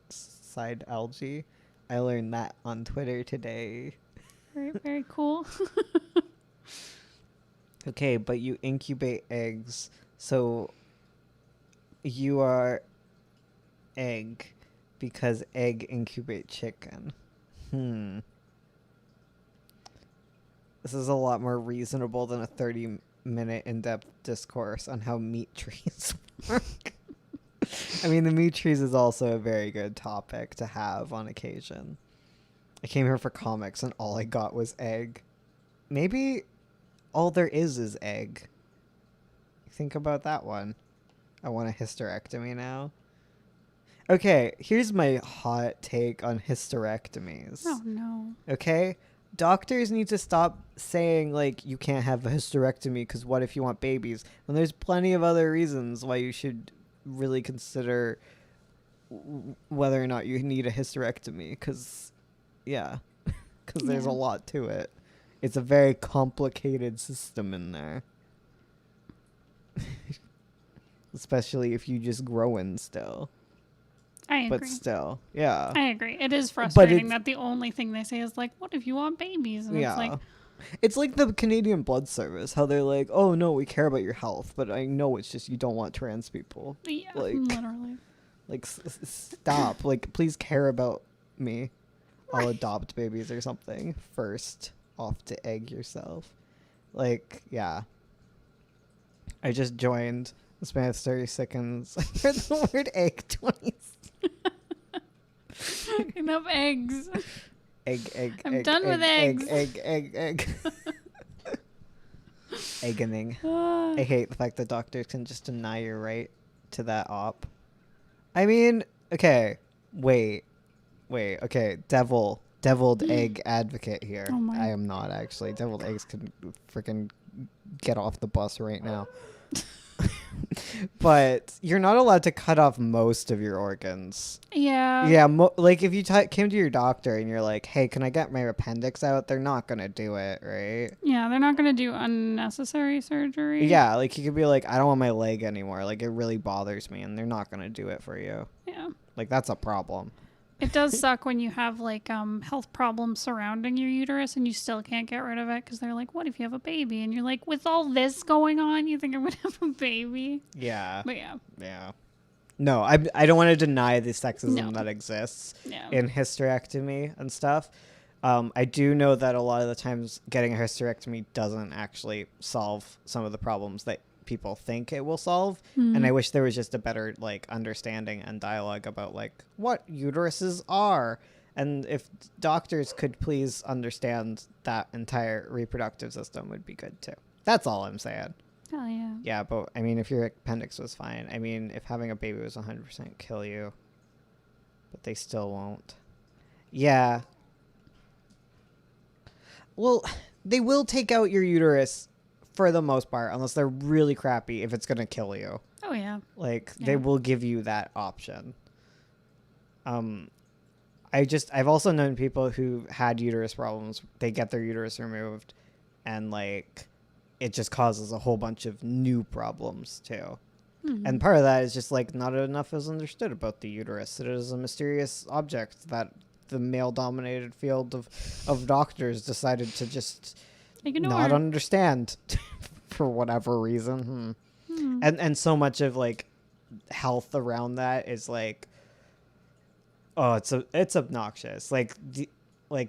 algae? I learned that on Twitter today. Very, very cool. Okay, but you incubate eggs, so you are egg because egg incubate chicken. This is a lot more reasonable than a 30-minute in-depth discourse on how meat trees work. I mean, the meat trees is also a very good topic to have on occasion. I came here for comics and all I got was egg. Maybe all there is egg. Think about that one. I want a hysterectomy now. Okay, here's my hot take on hysterectomies. Oh no. Okay? Doctors need to stop saying, like, you can't have a hysterectomy because what if you want babies? When there's plenty of other reasons why you should really consider whether or not you need a hysterectomy. Because, yeah. Because there's a Yeah. lot to it. It's a very complicated system in there. Especially if you just growing still. I agree. But still, yeah. I agree. It is frustrating it's- that the only thing they say is like, what if you want babies? And yeah. it's like, It's like the Canadian Blood Service, how they're like, oh no, we care about your health, but I know it's just you don't want trans people. yeah, Like- literally. Like, stop. Like, please care about me. I'll adopt babies or something first. Off to egg yourself. Like, yeah. I just joined the span of 30 seconds. I heard the word egg twice. Enough eggs. Egg. I'm egg, done egg, with egg, eggs. Egg. Eggening. I hate the fact that doctors can just deny your right to that op. I mean, okay, wait, okay, deviled egg advocate here. Oh my. I am not actually. Deviled eggs can freaking get off the bus right now. But you're not allowed to cut off most of your organs. Yeah. Yeah, like if you came to your doctor and you're like, hey, can I get my appendix out? They're not going to do it, right? Yeah, they're not going to do unnecessary surgery. Yeah, like you could be like, I don't want my leg anymore. Like it really bothers me, and they're not going to do it for you. Yeah. Like that's a problem. It does suck when you have like health problems surrounding your uterus and you still can't get rid of it because they're like, what if you have a baby? And you're like, with all this going on, you think I'm going to have a baby? Yeah. But yeah. Yeah. No, I don't want to deny the sexism No. that exists Yeah. in hysterectomy and stuff. I do know that a lot of the times getting a hysterectomy doesn't actually solve some of the problems that people think it will solve. And I wish there was just a better like understanding and dialogue about like what uteruses are. And if doctors could please understand that entire reproductive system would be good too. That's all I'm saying. Hell yeah. Yeah, but I mean, if your appendix was fine, I mean, if having a baby was 100% kill you, but they still won't. Yeah. Well, they will take out your uterus for the most part, unless they're really crappy if it's going to kill you. Oh yeah. Like, Yeah. they will give you that option. I've also known people who had uterus problems. They get their uterus removed and like it just causes a whole bunch of new problems too. And part of that is just like not enough is understood about the uterus. It is a mysterious object that the male dominated field of doctors decided to just Ignore. not understand for whatever reason. And so much of like health around that is like, oh, it's obnoxious. Like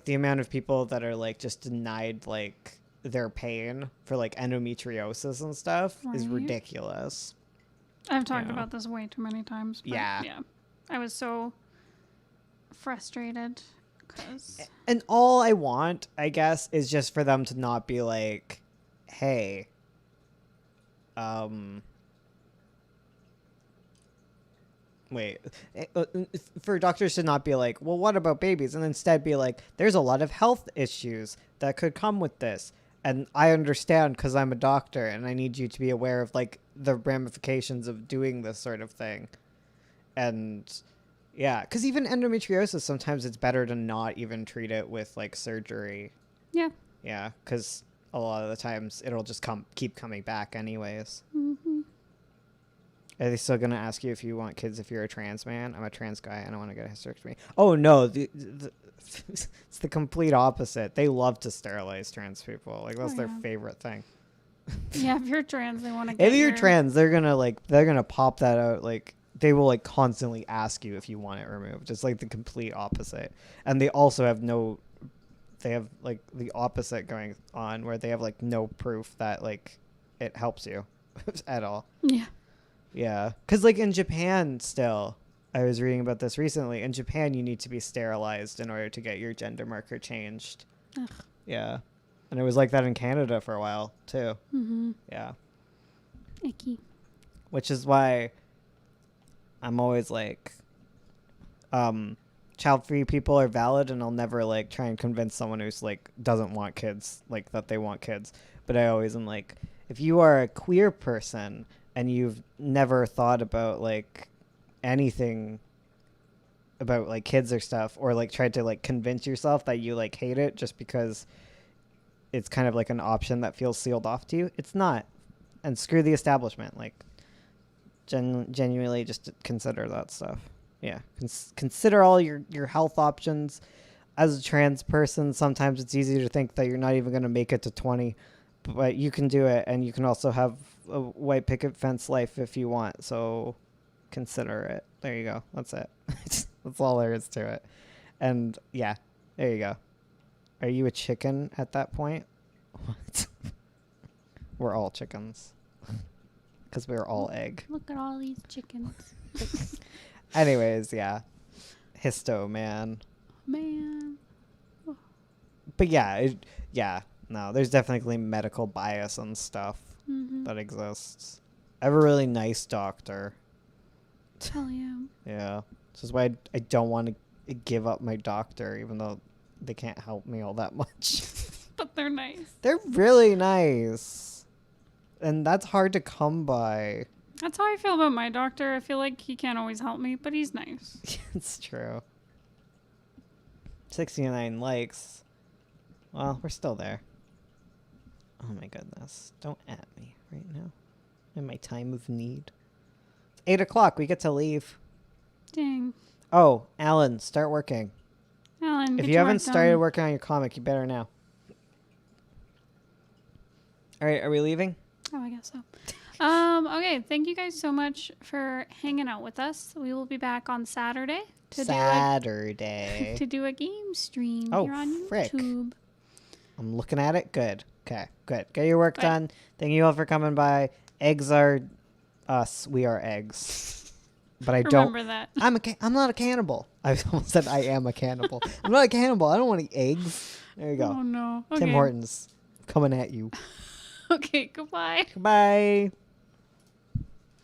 the amount of people that are like just denied like their pain for like endometriosis and stuff is Right. ridiculous. I've talked Yeah. about this way too many times. But Yeah. Yeah. I was so frustrated because And all I want, I guess, is just for them to not be like, hey, wait, for doctors to not be like, well, what about babies? And instead be like, there's a lot of health issues that could come with this. And I understand because I'm a doctor and I need you to be aware of like the ramifications of doing this sort of thing. And yeah, because even endometriosis, sometimes it's better to not even treat it with like surgery. yeah. Yeah, because a lot of the times it'll just keep coming back anyways. Are they still going to ask you if you want kids if you're a trans man? I'm a trans guy and I want to get a hysterectomy. Oh, no. It's the complete opposite. They love to sterilize trans people. Like, that's their yeah. favorite thing. Yeah, if you're trans, they want to get If you're your- trans, they're going to pop that out. Like, they will, like, constantly ask you if you want it removed. It's, like, the complete opposite. And they also have they have, like, the opposite going on where they have, like, no proof that, like, it helps you at all. Yeah. Yeah, because like in Japan still, I was reading about this recently. In Japan, you need to be sterilized in order to get your gender marker changed. Ugh. Yeah, and it was like that in Canada for a while too. Yeah, Icky. which is why I'm always like, child-free people are valid, and I'll never like try and convince someone who's like doesn't want kids like that they want kids. But I always am like, if you are a queer person and you've never thought about like anything about like kids or stuff, or like tried to like convince yourself that you like hate it just because it's kind of like an option that feels sealed off to you, it's not. and screw the establishment. Like, genuinely just consider that stuff. Yeah. Consider all your health options. As a trans person, sometimes it's easy to think that you're not even going to make it to 20, but you can do it, and you can also have a white picket fence life if you want. So consider it. There you go. That's it. That's all there is to it. And yeah, there you go. Are you a chicken at that point? What? We're all chickens. Because we're all egg. Look at all these chickens. Anyways, yeah. Histo, man. Man. But yeah, no, there's definitely medical bias and stuff Mm-hmm. that exists. I have a really nice doctor. Hell yeah. Yeah. This is why I don't want to give up my doctor, even though they can't help me all that much. But they're nice. They're really nice. And that's hard to come by. That's how I feel about my doctor. I feel like he can't always help me, but he's nice. It's true. 69 likes. Well, we're still there. Oh my goodness. Don't at me right now. In my time of need. It's 8 o'clock. We get to leave. Dang. Oh, Alan, start working. Alan, If get you your haven't work started done. working on your comic, you better now. All right, are we leaving? Oh, I guess so. Okay, thank you guys so much for hanging out with us. We will be back on Saturday to Saturday. to do a game stream Oh, here on frick. YouTube. I'm looking at it. Good. Okay, good. Get your work Good. done. Thank you all for coming by. Eggs are us. We are eggs. But I don't. Remember that. I'm not a cannibal. I almost said I am a cannibal. I'm not a cannibal. I don't want to eat eggs. There you go. Oh no. Okay. Tim Hortons coming at you. Okay, goodbye. Goodbye.